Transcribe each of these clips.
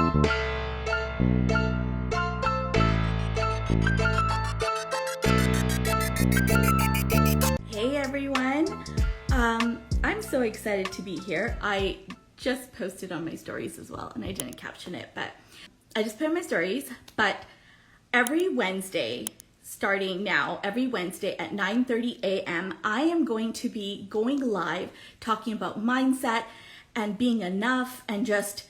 Hey everyone, I'm so excited to be here. I just posted on my stories as well, and I didn't caption it, but I just put on my stories. But every Wednesday, starting now, every Wednesday at 9:30 a.m., I am going to be going live talking about mindset and being enough, and just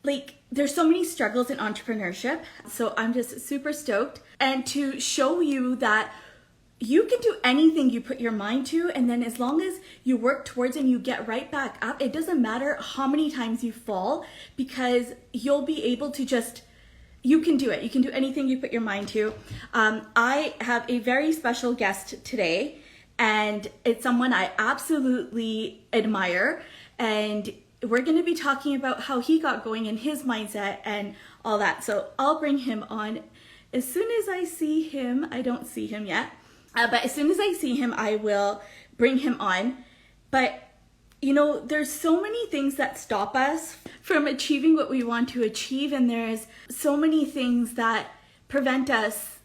like there's so many struggles in entrepreneurship. So I'm just super stoked, and to show you that you can do anything you put your mind to, and then as long as you work towards it and you get right back up, it doesn't matter how many times you fall, because you'll be able to you can do it. You can do anything you put your mind to. I have a very special guest today, and it's someone I absolutely admire, and we're going to be talking about how he got going in his mindset and all that. So I'll bring him on as soon as I see him. I don't see him yet. But as soon as I see him, I will bring him on. But, you know, there's so many things that stop us from achieving what we want to achieve. And there's so many things that prevent us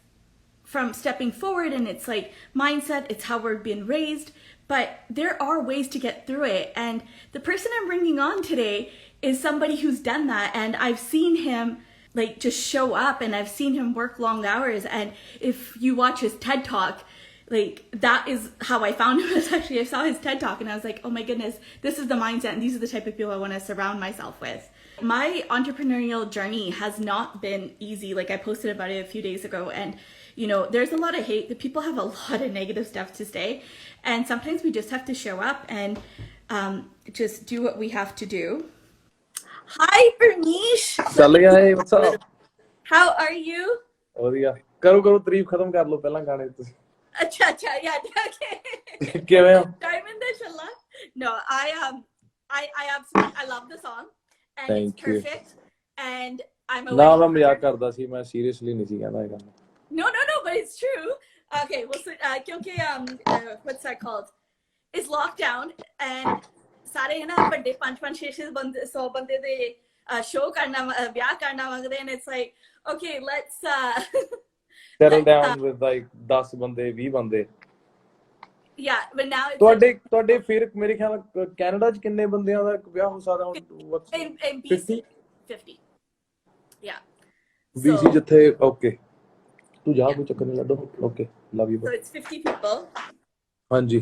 from stepping forward. And it's like mindset, it's how we're being raised. But there are ways to get through it. And the person I'm bringing on today is somebody who's done that. And I've seen him like just show up, and I've seen him work long hours. And if you watch his TED Talk, like that is how I found him. Actually, I saw his TED Talk and I was like, oh my goodness, this is the mindset, and these are the type of people I want to surround myself with. My entrepreneurial journey has not been easy. Like I posted about it a few days ago, and you know, there's a lot of hate. The people have a lot of negative stuff to say, and sometimes we just have to show up and just do what we have to do. Hi, Parmish. Hey, what's up? How are you? Karo tareef khatam kar lo pehla gaane tu. Acha, yeah, okay. Kiਵੇਂ ਹੋ? Diamond Inshallah. No, I absolutely, I love the song, and Thank it's perfect. And I'm a ਨਾ ਮੈਂ ਮਜ਼ਾਕ ਕਰਦਾ ਸੀ, ਮੈਂ seriously ਨਹੀਂ ਸੀ ਕਹਿੰਦਾ ਇਹ ਗੱਲ. No, but it's true. Okay, well, so, kyunki what's that called? It's lockdown, and ਸਾਰੇ ਨਾ ਵੱਡੇ 5-6 ਬੰਦੇ 100 ਬੰਦੇ ਦੇ show ਕਰਨਾ ਵਿਆਹ ਕਰਨਾ ਮੰਗਦੇ, and it's like, okay, let's settle down with like 10 ਬੰਦੇ 20 ਬੰਦੇ. Yeah, but now it's ਤੁਹਾਡੇ ਫਿਰ ਮੇਰੇ ਖਿਆਲ ਕੈਨੇਡਾ ਚ ਕਿੰਨੇ ਬੰਦਿਆਂ ਦਾ ਵਿਆਹ ਹੋ ਸਕਦਾ ਹੁਣ? in BC 50. Yeah. BC ਜਿੱਥੇ okay. ਤੂੰ ਜਾ ਕੋਈ ਚੱਕਰ ਨਹੀਂ ਲੱਡੋ. Okay, love you. So it's 50 people. ਹਾਂਜੀ.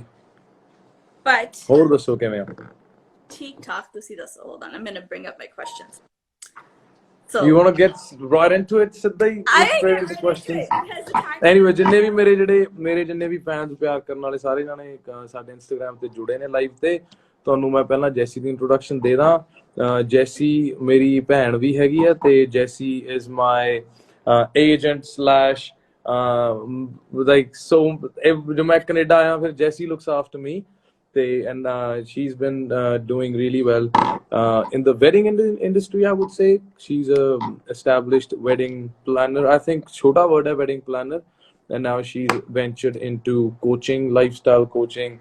But ਹੋਰ ਦੱਸੋ ਕਿਵੇਂ ਆ? TikTok, ਤੁਸੀਂ ਦੱਸੋ. Hold on, I'm going to bring up my questions. So you want to get right into it, ਸਿੱਧਾ ਹੀ straight into questions. Anyway, ਜਿੰਨੇ ਵੀ ਫੈਨਸ ਪਿਆਰ ਕਰਨ ਵਾਲੇ ਸਾਰੇ ਜਾਣੇ ਸਾਡੇ ਇੰਸਟਾਗ੍ਰਾਮ ਤੇ ਜੁੜੇ ਨੇ ਲਾਈਵ ਤੇ, ਤੁਹਾਨੂੰ ਮੈਂ ਪਹਿਲਾਂ ਜੈਸੀ ਦੀ ਇੰਟਰੋਡਕਸ਼ਨ ਦੇ ਦਾਂ। ਜੈਸੀ ਮੇਰੀ ਭੈਣ ਵੀ ਹੈਗੀ ਆ, ਤੇ Jessie is my agent slash like, so ਜੋ ਮੈਂ ਕੈਨੇਡਾ ਆਇਆ ਫਿਰ ਜੈਸੀ looks after me, and she's been doing really well in the wedding industry, I would say. She's a established wedding planner. I think chota word hai wedding planner, and now she's ventured into coaching, lifestyle coaching,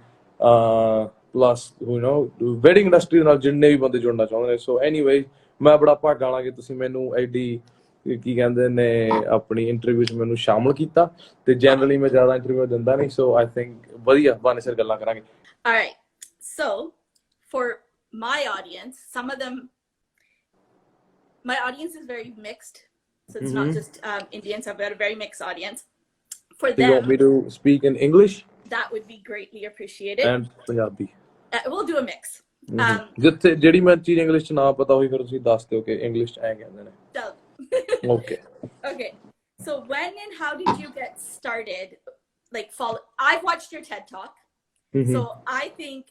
plus you know wedding industry ਨਾਲ ਜਿੰਨੇ ਵੀ ਬੰਦੇ ਜੁੜਨਾ ਚਾਹੁੰਦੇ ਨੇ. So anyway, ਮੈਂ ਬੜਾ ਭਾਗਾਂ ਵਾਲਾ ਕਿ ਤੁਸੀਂ ਮੈਨੂੰ ਐਡੀ ਕੀ ਕਹਿੰਦੇ ਨੇ ਆਪਣੀ ਇੰਟਰਵਿਊ 'ਚ ਮੈਨੂੰ ਸ਼ਾਮਲ ਕੀਤਾ, ਤੇ ਜਨਰਲੀ ਮੈਂ ਜ਼ਿਆਦਾ ਇੰਟਰਵਿਊ ਦਿੰਦਾ ਨਹੀਂ. So I think ਵਧੀਆ ਬਹਾਨੇ ਸਿਰ ਗੱਲਾਂ ਕਰਾਂਗੇ. All right. So for my audience, my audience is very mixed. So it's not just Indians. I've got a very mixed audience. For them, you want me to speak in English? That would be greatly appreciated. And Punjabi. We'll do a mix. ਜਿੱਥੇ ਜਿਹੜੀ ਮੈਂ ਚੀਜ਼ English 'ਚ ਨਾ ਪਤਾ ਹੋਈ ਫਿਰ ਤੁਸੀਂ ਦੱਸ ਦਿਓ ਕਿ ਇੰਗਲਿਸ਼ 'ਚ ਐਂ ਕਹਿੰਦੇ ਨੇ. Okay. So when and how did you get started? Like, I've watched your TED Talk. So I think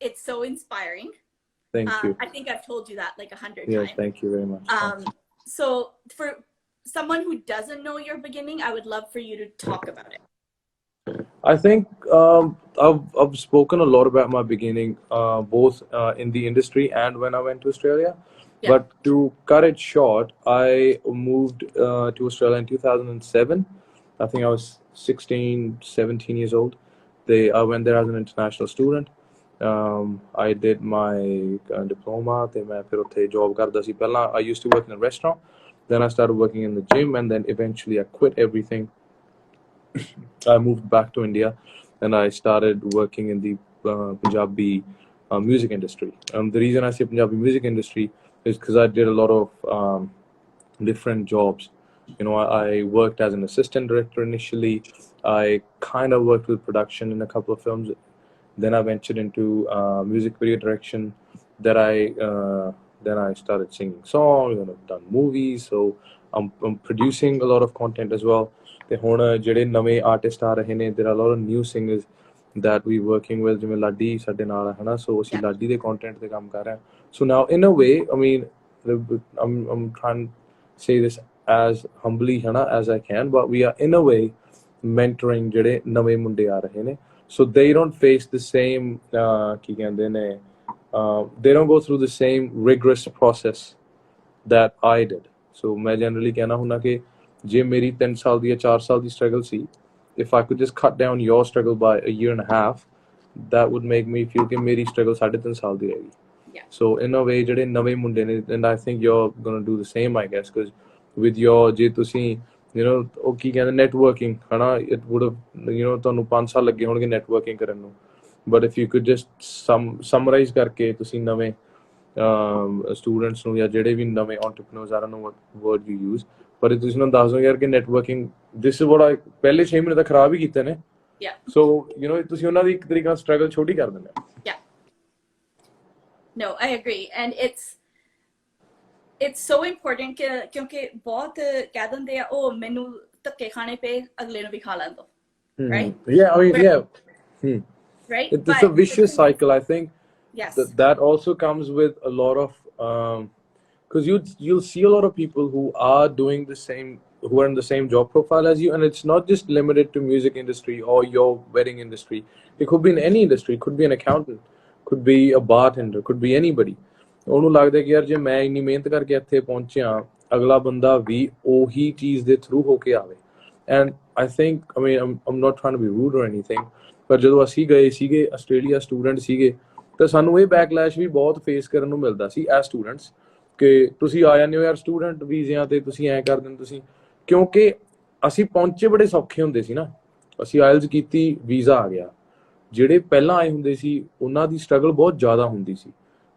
it's so inspiring. Thank you. I think I've told you that like 100 times. Yeah, thank you very much. So for someone who doesn't know your beginning, I would love for you to talk about it. I think I've spoken a lot about my beginning, both in the industry and when I went to Australia. Yeah. But to cut it short, I moved to Australia in 2007. I think I was 16, 17 years old. I went there as an international student, I did my diploma ਤੇ ਮੈਂ ਫਿਰ ਉੱਥੇ job ਕਰਦਾ ਸੀ ਪਹਿਲਾਂ. I used to work in a restaurant, then I started working in the gym, and then eventually I quit everything. I moved back to India and I started working in the Punjabi music industry. The reason I say Punjabi music industry is because I did a lot of different jobs. You know, I worked as an assistant director initially. I kind of worked with production in a couple of films. Then I ventured into music video direction. That then I started singing songs and I've done movies. So I'm producing a lot of content as well. ਤੇ ਹੁਣ ਜਿਹੜੇ ਨਵੇਂ artist ਆ ਰਹੇ ਨੇ, there are a lot of new singers that we working with, ਜਿਵੇਂ ਲਾਡੀ ਸਾਡੇ ਨਾਲ ਹੈ ਨਾ, ਸੋ ਅਸੀਂ ਲਾਡੀ ਦੇ ਕੰਟੈਂਟ ਤੇ ਕੰਮ ਕਰ ਰਹੇ ਹਾਂ. So now in a way, I mean, I'm trying to say this as humbly ਹੈ ਨਾ as I can, but we are in a way mentoring ਜਿਹੜੇ ਨਵੇਂ ਮੁੰਡੇ ਆ ਰਹੇ ਨੇ. So they don't face the same ਕੀ ਕਹਿੰਦੇ ਨੇ, they don't go through the same rigorous process that I did. So ਮੈਂ generally ਕਹਿਣਾ ਹੁੰਦਾ ਕਿ ਜੇ ਮੇਰੀ 3 ਸਾਲ ਦੀ ਜਾਂ 4 ਸਾਲ ਦੀ struggle C, if I could just cut down your struggle by a year and a half, that would make me feel ਕਿ ਮੇਰੀ struggle 3.5 ਸਾਲ ਦੀ ਰਹੇਗੀ. So in a way ਜਿਹੜੇ ਨਵੇਂ ਮੁੰਡੇ ਨੇ, and I think you're gonna do the same, I guess, because with your ਜੇ ਤੁਸੀਂ you know ਉਹ ਕੀ ਕਹਿੰਦੇ networking ਹੈ ਨਾ, it would have you know ਤੁਹਾਨੂੰ 5 ਸਾਲ ਲੱਗੇ ਹੋਣਗੇ networking ਕਰਨ ਨੂੰ, but if you could just summarize ਕਰਕੇ ਤੁਸੀਂ ਨਵੇਂ students ਨੂੰ ਜਾਂ ਜਿਹੜੇ ਵੀ ਨਵੇਂ entrepreneurs ਆ, I don't know what word you use, ਪਰ ਤੁਸੀਂ ਉਹਨਾਂ ਨੂੰ ਦੱਸ ਦਿਓ ਯਾਰ ਕਿ networking this is what I ਪਹਿਲੇ 6 ਮਹੀਨੇ ਤਾਂ ਖਰਾਬ ਹੀ ਕੀਤੇ ਨੇ. So you know ਤੁਸੀਂ ਉਹਨਾਂ ਦੀ ਇੱਕ ਤਰੀਕੇ ਨਾਲ struggle ਛੋਟੀ ਕਰ ਦਿੰਦੇ ਹੋ. No, I agree, and it's so important ਕਿਉਂਕਿ ਬਹੁਤ ਕਹਿ ਦਿੰਦੇ ਆ ਉਹ ਮੈਨੂੰ ਧੱਕੇ ਖਾਣੇ ਪਏ ਅਗਲੇ ਨੂੰ ਵੀ ਖਾ ਲੈਣ ਦੋ, right? Yeah, I mean, yeah. Right? It's a vicious cycle, I think. Yes. That also comes with a lot of because you'll see a lot of people who are doing the same, who are in the same job profile as you, and it's not just limited to music industry or your wedding industry. It could be in any industry. It could be an accountant, could be a bartender, could be anybody. ਉਹਨੂੰ ਲੱਗਦਾ ਕਿ ਯਾਰ ਜੇ ਮੈਂ ਇੰਨੀ ਮਿਹਨਤ ਕਰਕੇ ਇੱਥੇ ਪਹੁੰਚਿਆ, ਅਗਲਾ ਬੰਦਾ ਵੀ ਉਹੀ ਚੀਜ਼ ਦੇ ਥਰੂ ਹੋ ਕੇ ਆਵੇ. And I think, I mean, I'm not trying to be rude or anything, ਪਰ ਜਦੋਂ ਅਸੀਂ ਗਏ ਸੀਗੇ ਆਸਟ੍ਰੇਲੀਆ ਸਟੂਡੈਂਟ ਸੀਗੇ ਤਾਂ ਸਾਨੂੰ ਇਹ ਬੈਕਲੈਸ਼ ਵੀ ਬਹੁਤ ਫੇਸ ਕਰਨ ਨੂੰ ਮਿਲਦਾ ਸੀ ਐਜ਼ ਸਟੂਡੈਂਟਸ ਕਿ ਤੁਸੀਂ ਆ ਜਾਂਦੇ ਹੋ ਯਾਰ ਸਟੂਡੈਂਟ ਵੀਜ਼ਿਆਂ ਤੇ, ਤੁਸੀਂ ਐਂ ਕਰ ਦਿੰਦੇ ਤੁਸੀਂ, ਕਿਉਂਕਿ ਅਸੀਂ ਪਹੁੰਚੇ ਬੜੇ ਸੌਖੇ ਹੁੰਦੇ ਸੀ ਨਾ. ਅਸੀਂ ਆਇਲਸ ਕੀਤੀ, ਵੀਜ਼ਾ ਆ ਗਿਆ. ਜਿਹੜੇ ਪਹਿਲਾਂ ਆਏ ਹੁੰਦੇ ਸੀ ਉਹਨਾਂ ਦੀ ਸਟਰਗਲ ਬਹੁਤ ਜ਼ਿਆਦਾ ਹੁੰਦੀ ਸੀ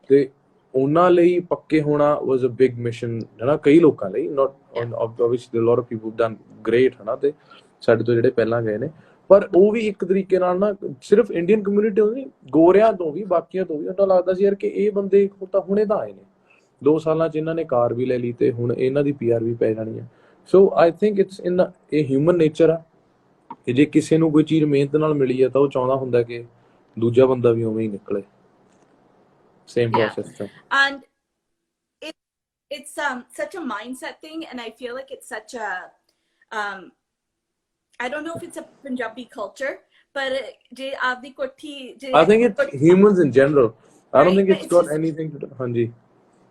ਤੇ ਉਹਨਾਂ ਲਈ ਪੱਕੇ ਹੋਣਾ ਵਾਸ ਅ ਬਿਗ ਮਿਸ਼ਨ ਹੈ ਨਾ, ਕਈ ਲੋਕਾਂ ਲਈ, ਨਾਟ obviously a lot of people done great ਹੈ ਨਾ, ਤੇ ਸਾਡੇ ਤੋਂ ਜਿਹੜੇ ਪਹਿਲਾਂ ਗਏ ਨੇ, ਪਰ ਉਹ ਵੀ ਇੱਕ ਤਰੀਕੇ ਨਾਲ ਨਾ ਸਿਰਫ ਇੰਡੀਅਨ ਕਮਿਊਨਿਟੀ ਤੋਂ ਨਹੀਂ, ਗੋਰਿਆਂ ਤੋਂ ਵੀ, ਬਾਕੀਆਂ ਤੋਂ ਵੀ ਉਹਨਾਂ ਲੱਗਦਾ ਸੀ ਯਾਰ ਕਿ ਇਹ ਬੰਦੇ ਤਾਂ ਹੁਣੇ ਤਾਂ ਆਏ ਨੇ, 2 ਸਾਲਾਂ 'ਚ ਇਹਨਾਂ ਨੇ ਕਾਰ ਵੀ ਲੈ ਲਈ ਤੇ ਹੁਣ ਇਹਨਾਂ ਦੀ PR ਵੀ ਪੈ ਜਾਣੀ ਹੈ. ਸੋ ਆਈ ਥਿੰਕ ਇਟਸ ਇਨ ਇਹ ਹਿਊਮਨ ਨੇਚਰ ਆ ਕਿ ਜੇ ਕਿਸੇ ਨੂੰ ਕੋਈ ਚੀਜ਼ ਮਿਹਨਤ ਨਾਲ ਮਿਲੀ ਹੈ ਤਾਂ ਉਹ ਚਾਹੁੰਦਾ ਹੁੰਦਾ ਕਿ ਦੂਜਾ ਬੰਦਾ ਵੀ ਉਵੇਂ ਹੀ ਨਿਕਲੇ, same process. And it's such a mindset thing, and I feel like it's such a I don't know if it's a Punjabi culture, but I think it's humans in general. I don't think it's got anything to do. Hanji.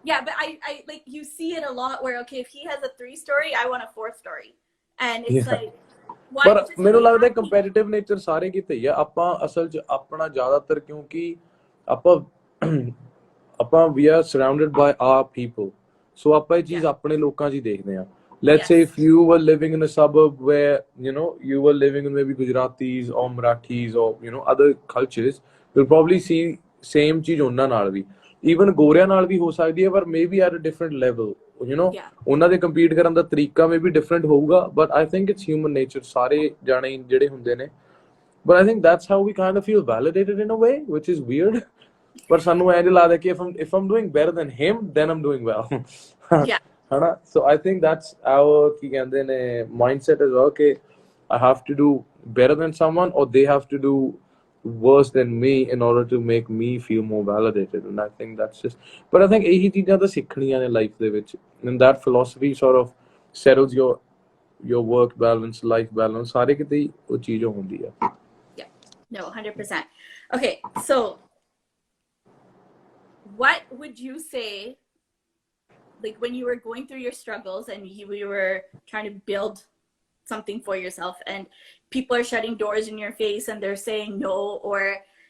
Yeah, but I like you see it a lot where okay, if he has a 3 story, I want a 4 story, and it's like ਪਰ ਮੈਨੂੰ ਲੱਗਦਾ ਕੰਪੈਟੀਟਿਵ nature ਸਾਰੇ ਕਿਤੇ ਹੀ ਆ. ਆਪਾਂ ਅਸਲ 'ਚ ਆਪਣਾ ਜ਼ਿਆਦਾਤਰ ਕਿਉਂਕਿ ਆਪਾਂ we are surrounded by our people, so ਆਪਾਂ ਇਹ ਚੀਜ਼ ਆਪਣੇ ਲੋਕਾਂ 'ਚ ਹੀ ਦੇਖਦੇ ਹਾਂ. Let's say if you were living in a suburb where you know you were living in maybe Gujaratis or Marathis or you know other cultures, you'll probably see same ਚੀਜ਼ ਉਹਨਾਂ ਨਾਲ ਵੀ, even ਗੋਰਿਆਂ ਨਾਲ ਵੀ ਹੋ ਸਕਦੀ ਹੈ, ਪਰ maybe at a different level, you know. ਉਹਨਾਂ ਦੇ compete ਕਰਨ ਦਾ ਤਰੀਕਾ maybe different ਹੋਊਗਾ, but I think it's human nature, ਸਾਰੇ ਜਾਣੇ ਜਿਹੜੇ ਹੁੰਦੇ ਨੇ, but I think that's how we kind of feel validated in a way, which is weird. ਪਰ ਸਾਨੂੰ ਐਂ ਲੱਗਦਾ ਕਿ if I'm doing better than him, then I'm doing well. ਹਨਾ, so I think that's our ਕੀ ਕਹਿੰਦੇ ਨੇ mindset as well, ਕਿ I have to do better than someone or they have to do worse than me in order to make me feel more validated, and I think that's just, but I think ਇਹੀ ਚੀਜ਼ਾਂ ਤਾਂ ਸਿੱਖਣੀਆਂ ਨੇ life ਦੇ ਵਿੱਚ, and that philosophy sort of settles your work balance, life balance, ਸਾਰੇ ਕਿਤੇ ਹੀ ਉਹ ਚੀਜ਼ ਹੁੰਦੀ ਆ. No, 100%. Okay, so what would you say, like when you were going through your struggles and you were trying to build something for yourself and people are shutting doors in your face and they're saying no, or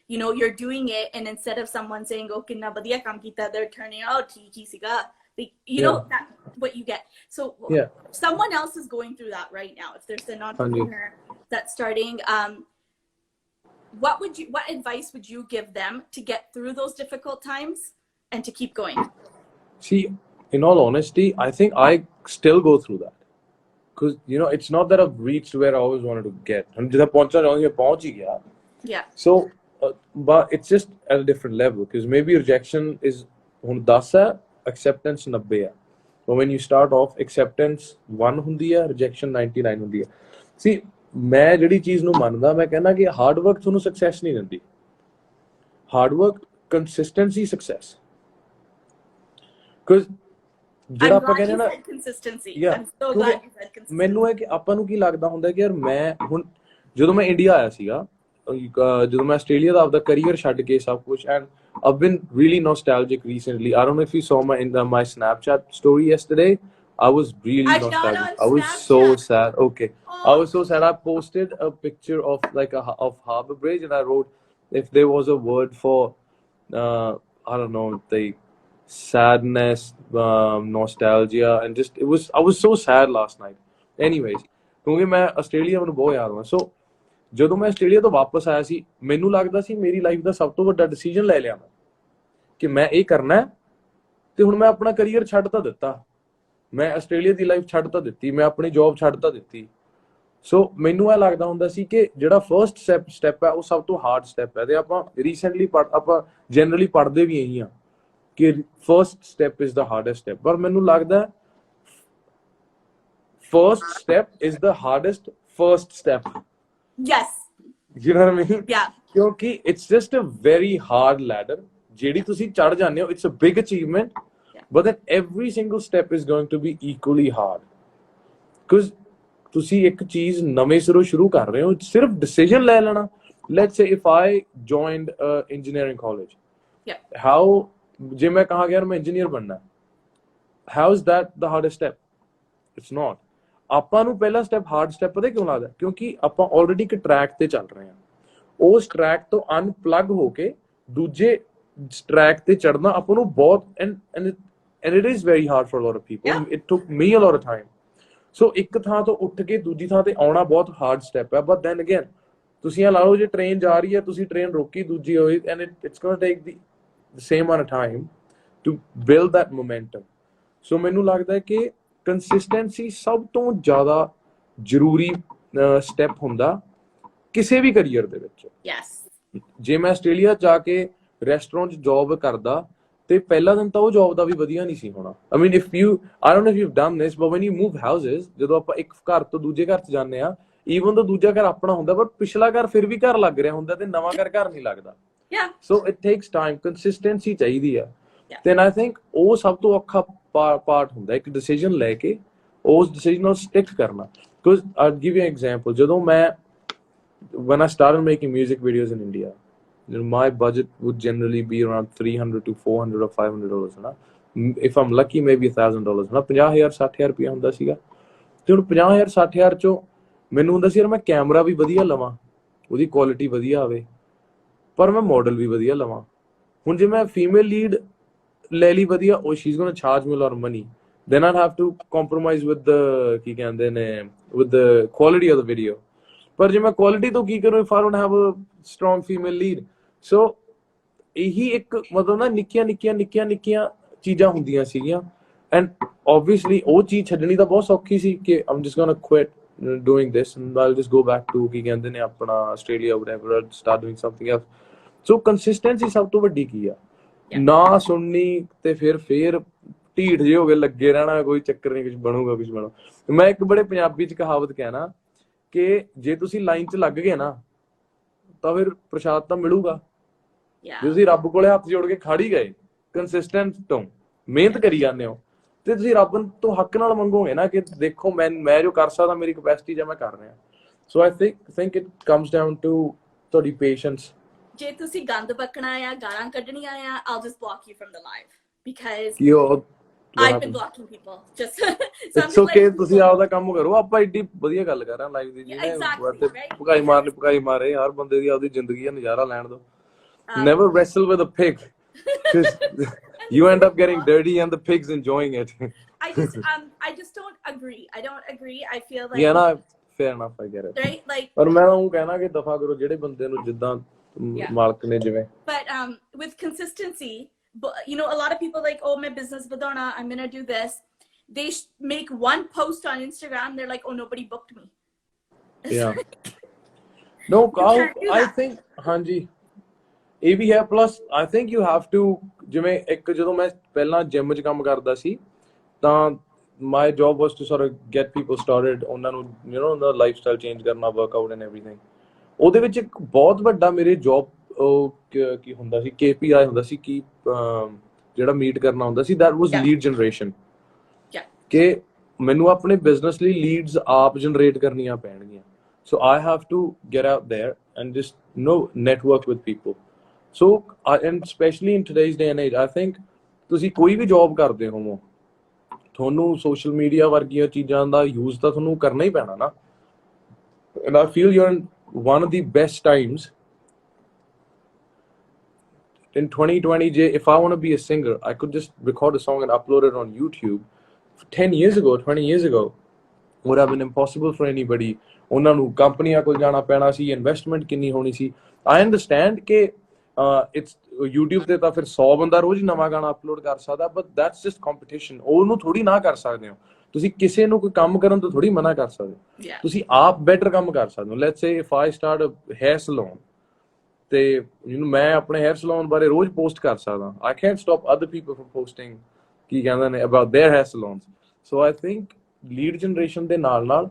you know, you're doing it, and instead of someone saying, oh, kinna badhiya kaam kita, they're turning out, oh, siga. You know, that's what you get. So someone else is going through that right now. If there's an entrepreneur that's starting, what advice would you give them to get through those difficult times and to keep going? See, in all honesty, I think I still go through that. Because, you know, it's not that I've reached where I always wanted to get. Yeah. So, but it's just at a different level. Because maybe rejection is 10 hai, acceptance 90 hai. But when you start off, acceptance 1 hundi hai, rejection 99 hundi hai. See, ਮੈਂ ਜਿਹੜੀ ਚੀਜ਼ ਨੂੰ ਮੰਨਦਾ, ਮੈਂ ਕਹਿੰਦਾ ਕਿ hard work ਤੁਹਾਨੂੰ success ਨਹੀਂ ਦਿੰਦੀ. Hard work consistency success. Because ਜਿਹੜਾ ਆਪਾਂ ਕਹਿੰਦੇ ਨਾ ਮੈਨੂੰ ਹੈ ਕਿ ਆਪਾਂ ਨੂੰ ਕੀ ਲੱਗਦਾ ਹੁੰਦਾ ਕਿ ਯਾਰ ਮੈਂ ਹੁਣ ਜਦੋਂ ਮੈਂ ਇੰਡੀਆ ਆਇਆ ਸੀਗਾ, ਜਦੋਂ ਮੈਂ ਆਸਟ੍ਰੇਲੀਆ ਦਾ ਆਪਦਾ ਕਰੀਅਰ ਛੱਡ ਕੇ ਸਭ ਕੁਝ, and I've been really nostalgic recently. I don't know if you saw my Snapchat story yesterday. I was really nostalgic. I was so sad. Okay. I was so sad. I posted a picture of of Harbour Bridge, and I wrote, if there was a word for I don't know, the sadness, nostalgia, and just I was so sad last night. Anyways, ਕਿਉਂਕਿ ਮੈਂ Australia ਮੈਨੂੰ ਬਹੁਤ ਯਾਦ ਆਉਂਦਾ. ਸੋ ਜਦੋਂ ਮੈਂ Australia ਤੋਂ ਵਾਪਸ ਆਇਆ ਸੀ, ਮੈਨੂੰ ਲੱਗਦਾ ਸੀ ਮੇਰੀ ਲਾਈਫ ਦਾ ਸਭ ਤੋਂ ਵੱਡਾ ਡਿਸੀਜਨ ਲੈ ਲਿਆ ਮੈਂ ਕਿ ਮੈਂ ਇਹ ਕਰਨਾ, ਤੇ ਹੁਣ ਮੈਂ ਆਪਣਾ ਕਰੀਅਰ ਛੱਡ ਤਾਂ ਦਿੱਤਾ, ਮੈਂ ਆਸਟ੍ਰੇਲੀਆ ਦੀ ਲਾਈਫ ਛੱਡ ਤਾਂ ਦਿੱਤੀ, ਮੈਂ ਆਪਣੀ ਜੌਬ ਛੱਡ ਤਾਂ ਦਿੱਤੀ. ਸੋ ਮੈਨੂੰ ਇਹ ਲੱਗਦਾ ਹੁੰਦਾ ਸੀ ਕਿ ਜਿਹੜਾ ਫਰਸਟ ਸਟੈਪ ਹੈ ਉਹ ਸਭ ਤੋਂ ਹਾਰਡ ਸਟੈਪ ਹੈ. ਤੇ ਆਪਾਂ ਰੀਸੈਂਟਲੀ ਆਪਾਂ ਜਨਰਲੀ ਪੜ੍ਹਦੇ ਵੀ ਇਹੀ ਆ ਕਿ first step is the hardest step. ਪਰ ਮੈਨੂੰ ਲੱਗਦਾ first step is the hardest first step. Yes. You know what I mean? Yeah. ਕਿਉਂਕਿ it's just a very hard ladder. ਜਿਹੜੀ ਤੁਸੀਂ ਚੜ ਜਾਂਦੇ ਹੋ, it's a big achievement. But then every single step is going to be equally hard. Because ਤੁਸੀਂ ਇੱਕ ਚੀਜ਼ ਨਵੇਂ ਸਿਰੋਂ ਸ਼ੁਰੂ ਕਰ ਰਹੇ ਹੋ, ਸਿਰਫ ਡਿਸੀਜਨ ਲੈ ਲੈਣਾ. Let's say if I joined engineering college. Yeah. How, ਜੇ ਮੈਂ ਕਹਾਂ ਯਾਰ ਮੈਂ ਇੰਜੀਨੀਅਰ ਬਣਨਾ, how is that the hardest step? It's not. ਆਪਾਂ ਨੂੰ ਪਹਿਲਾ ਸਟੈਪ ਹਾਰਡ ਸਟੈਪ ਪਤਾ ਕਿਉਂ ਲੱਗਦਾ? ਕਿਉਂਕਿ ਆਪਾਂ ਆਲਰੇਡੀ ਇੱਕ ਟਰੈਕ ਤੇ ਚੱਲ ਰਹੇ ਹਾਂ. ਉਸ ਟਰੈਕ ਤੋਂ ਅਨਪਲੱਗ ਹੋ ਕੇ ਦੂਜੇ ਟਰੈਕ ਤੇ ਚੜਨਾ ਆਪਾਂ ਨੂੰ ਬਹੁਤ and it is very hard for a lot of people. Yeah. It took me a lot of time. So ਇੱਕ ਥਾਂ ਤੋਂ ਉੱਠ ਕੇ ਦੂਜੀ ਥਾਂ ਤੇ ਆਉਣਾ ਬਹੁਤ ਹਾਰਡ ਸਟੈਪ ਹੈ. But then again, ਤੁਸੀਂ ਇਹ ਲਾ ਲਓ ਜੇ ਟ੍ਰੇਨ ਜਾ ਰਹੀ ਹੈ, ਤੁਸੀਂ ਟ੍ਰੇਨ ਰੋਕੀ ਦੂਜੀ ਹੋਈ, and it's going to take the same amount of time to build that momentum. So ਮੈਨੂੰ ਲੱਗਦਾ ਹੈ ਕਿ ਕੰਸਿਸਟੈਂਸੀ ਸਭ ਤੋਂ ਜ਼ਿਆਦਾ ਜ਼ਰੂਰੀ ਸਟੈਪ ਹੁੰਦਾ ਕਿਸੇ ਵੀ ਕਰੀਅਰ ਦੇ ਵਿੱਚ. ਜੇ ਮੈਂ ਆਸਟ੍ਰੇਲੀਆ ਜਾ ਕੇ ਰੈਸਟੋਰੈਂਟ 'ਚ ਜੌਬ ਕਰਦਾ ਤੇ ਪਹਿਲਾ ਦਿਨ ਤਾਂ ਉਹ ਜੌਬ ਦਾ ਵੀ ਵਧੀਆ ਨਹੀਂ ਸੀ ਹੋਣਾ. I mean, I don't know if you've done this, but when you move houses, ਜਦੋਂ ਆਪਾਂ ਇੱਕ ਘਰ ਤੋਂ ਦੂਜੇ ਘਰ 'ਚ ਜਾਂਦੇ ਆ, ਈਵਨ ਤਾਂ ਦੂਜਾ ਘਰ ਆਪਣਾ ਹੁੰਦਾ, ਪਰ ਪਿਛਲਾ ਘਰ ਫਿਰ ਵੀ ਘਰ ਲੱਗ ਰਿਹਾ ਹੁੰਦਾ ਤੇ ਨਵਾਂ ਘਰ ਨਹੀਂ ਲੱਗਦਾ. So it takes time. Consistency ਚਾਹੀਦੀ ਆ. Then I think ਉਹ ਸਭ ਤੋਂ ਔਖਾ ਪਾਰਟ ਹੁੰਦਾ ਇੱਕ ਡਿਸੀਜਨ ਲੈ ਕੇ ਉਸ ਡਿਸੀਜਨ ਨਾਲ ਸਟਿਕ ਕਰਨਾ. Because I'll give you an example. ਜਦੋਂ ਮੈਂ when I started making music videos in India, my budget would generally be around $300 to $400 or $500 ਹਨਾ. If I'm lucky, maybe $1,000 ਹਨਾ. 50,000 60,000 ਰੁਪਇਆ ਹੁੰਦਾ ਸੀਗਾ. ਤੇ ਹੁਣ 50,000 60,000 ਚੋਂ ਮੈਨੂੰ ਹੁੰਦਾ ਸੀ ਯਾਰ ਮੈਂ ਕੈਮਰਾ ਵੀ ਵਧੀਆ ਲਵਾਂ, ਉਹਦੀ ਕੁਆਲਿਟੀ ਵਧੀਆ ਆਵੇ, ਪਰ ਮੈਂ ਮਾਡਲ ਵੀ ਵਧੀਆ ਲਵਾਂ. ਹੁਣ ਜੇ ਮੈਂ ਫੀਮੇਲ ਲੀਡ ਲੈ ਲਈ ਵਧੀਆ, ਉਹ she is going to charge me a lot of money, then I'd have to compromise with the ਕੀ ਕਹਿੰਦੇ ਨੇ with the quality of the video. ਪਰ ਜੇ ਮੈਂ ਕੁਆਲਿਟੀ ਤੋਂ ਕੀ ਕਰੂੰ if I don't have a strong female lead? So ਇਹੀ ਇੱਕ ਮਤਲਬ ਨਾ ਨਿੱਕੀਆਂ ਚੀਜ਼ਾਂ ਹੁੰਦੀਆਂ ਸੀਗੀਆਂ. And obviously ਉਹ ਚੀਜ਼ ਛੱਡਣੀ ਤਾਂ ਬਹੁਤ ਸੌਖੀ ਸੀ ਕਿ I'm just gonna quit doing this and I'll just go back to ਕੀ ਕਹਿੰਦੇ ਨੇ ਆਪਣਾ Australia whatever, I'll start doing something else. So consistency ਸਭ ਤੋਂ ਵੱਡੀ ਕੀ ਆ? ਨਾ ਸੁਣਨੀ ਤੇ ਫਿਰ ਢੀਠ ਜਿਹੇ ਹੋ ਕੇ ਲੱਗੇ ਰਹਿਣਾ, ਕੋਈ ਚੱਕਰ ਨਹੀਂ, ਕੁਝ ਬਣੂਗਾ. ਮੈਂ ਇੱਕ ਬੜੇ ਪੰਜਾਬੀ ਚ ਕਹਾਵਤ ਕਹਿਣਾ ਕਿ ਜੇ ਤੁਸੀਂ ਲਾਈਨ ਚ ਲੱਗ ਗਏ ਨਾ ਤਾਂ ਫਿਰ ਪ੍ਰਸ਼ਾਦ ਤਾਂ ਮਿਲੂਗਾ. ਜੇ ਤੁਸੀਂ ਰੱਬ ਕੋਲੇ ਹੱਥ ਜੋੜ ਕੇ ਖੜ ਹੀ ਗਏ, ਕੰਸਿਸਟੈਂਟ ਤੋਂ ਮਿਹਨਤ ਕਰੀ ਜਾਂਦੇ ਹੋ, ਤੇ ਤੁਸੀਂ ਰੱਬ ਤੋਂ ਹੱਕ ਨਾਲ ਮੰਗੋਗੇ ਨਾ ਕਿ ਦੇਖੋ ਮੈਂ ਜੋ ਕਰ ਸਕਦਾ, ਮੇਰੀ ਕਪੈਸਿਟੀ ਜਾਂ ਮੈਂ ਕਰ ਰਿਹਾ. ਸੋ ਆਈ think it comes down to ਤੁਹਾਡੀ ਪੇਸ਼ੈਂਸ. ਜੇ ਤੁਸੀਂ ਗੰਦ ਬਕਣਾ ਆ, ਗਾਲਾਂ ਕੱਢਣੀਆਂ ਆ, I'll just block you from the live because I've been blocking people. Just it's okay. ਤੁਸੀਂ ਆਪਦਾ ਕੰਮ ਕਰੋ, ਆਪਾਂ ਏਡੀ ਵਧੀਆ ਗੱਲ ਕਰ ਰਹੇ ਲਾਈਵ ਦੀ, ਜਿਹਨੇ ਭੁਕਾਈ ਮਾਰੇ ਹਰ ਬੰਦੇ ਦੀ ਆਪਦੀ ਜ਼ਿੰਦਗੀ ਦਾ ਨਜ਼ਾਰਾ ਲੈਣ ਦਿਓ. Never wrestle with a pig, because you end up getting dirty and the pig's enjoying it. I just don't agree. I don't agree. I feel like yeah, no, fair enough, I get it. Right, like. ਪਰ ਮੈਂ ਉਹ ਕਹਿਣਾ ਕਿ ਦਫਾ ਕਰੋ ਜਿਹੜੇ ਬੰਦੇ ਨੂੰ ਜਿੱਦਾਂ ਮਾਲਕ ਨੇ ਜਿਵੇਂ. But with consistency, you know, a lot of people like, oh, my business badona, I'm gonna do this. They make one post on Instagram. They're like, oh, nobody booked me. Yeah. No, I think ਹਾਂਜੀ ਇਹ ਵੀ ਹੈ. Plus I think you have to, ਜਿਵੇਂ ਇੱਕ ਜਦੋਂ ਮੈਂ ਪਹਿਲਾਂ gym 'ਚ ਕੰਮ ਕਰਦਾ ਸੀ ਤਾਂ my job was to sort of get people started, ਉਹਨਾਂ ਨੂੰ ਯੂ ਨੋ ਉਹਦਾ ਲਾਈਫ ਸਟਾਈਲ ਚੇਂਜ ਕਰਨਾ, ਵਰਕਆਊਟ ਐਂਡ ਐਵਰੀਥਿੰਗ. ਉਹਦੇ ਵਿੱਚ ਇੱਕ ਬਹੁਤ ਵੱਡਾ ਮੇਰੇ ਜੌਬ ਕੀ ਹੁੰਦਾ ਸੀ, KPI ਹੁੰਦਾ ਸੀ ਕਿ ਜਿਹੜਾ ਮੀਟ ਕਰਨਾ ਹੁੰਦਾ ਸੀ, ਦੈਟ ਵਾਸ ਲੀਡ ਜਨਰੇਸ਼ਨ. ਕਿ ਮੈਨੂੰ ਆਪਣੇ ਬਿਜ਼ਨਸ ਲਈ ਲੀਡਸ ਆਪ ਜਨਰੇਟ ਕਰਨੀਆਂ ਪੈਣਗੀਆਂ. So I have to get out there and just network with people. So and especially in today's day and age, I think ਤੁਸੀਂ ਕੋਈ ਵੀ ਜੌਬ ਕਰਦੇ ਹੋਵੋ, ਤੁਹਾਨੂੰ ਸੋਸ਼ਲ ਮੀਡੀਆ ਵਰਗੀਆਂ ਚੀਜ਼ਾਂ ਦਾ ਯੂਜ਼ ਤਾਂ ਤੁਹਾਨੂੰ ਕਰਨਾ ਹੀ ਪੈਣਾ ਨਾ. And I feel you're in one of the best times in 2020. If I want to be a singer, I could just record a song and upload it on YouTube. 10 years ago, 20 years ago, would have been impossible for anybody. ਉਹਨਾਂ ਨੂੰ ਕੰਪਨੀਆਂ ਕੋਲ ਜਾਣਾ ਪੈਣਾ ਸੀ, investment ਕਿੰਨੀ ਹੋਣੀ ਸੀ. I understand ਕਿ it's YouTube ਤੇ ਤਾਂ ਫਿਰ 100 ਬੰਦਾ ਰੋਜ਼ ਨਵਾਂ ਗਾਣਾ ਅਪਲੋਡ ਕਰ ਸਕਦਾ, ਬਟ ਦੈਟਸ ਜਸਟ ਕੰਪੀਟੀਸ਼ਨ. ਉਹਨੂੰ ਥੋੜੀ ਨਾ ਕਰ ਸਕਦੇ ਹੋ ਤੁਸੀਂ. ਕਿਸੇ ਨੂੰ ਕੋਈ ਕੰਮ ਕਰਨ ਤੋਂ ਥੋੜੀ ਮਨਾ ਕਰ ਸਕਦੇ ਹੋ. ਤੁਸੀਂ ਆਪ ਬੈਟਰ ਕੰਮ ਕਰ ਸਕਦੇ ਹੋ. Let's say if I start a hair salon, ਤੇ ਮੈਂ ਆਪਣੇ ਹੇਅਰ ਸਲੂਨ ਬਾਰੇ ਰੋਜ਼ ਪੋਸਟ ਕਰ ਸਕਦਾ. I can't stop other people from posting ਕੀ ਕਹਿੰਦੇ ਨੇ about their hair salons. So I think lead generation ਦੇ ਨਾਲ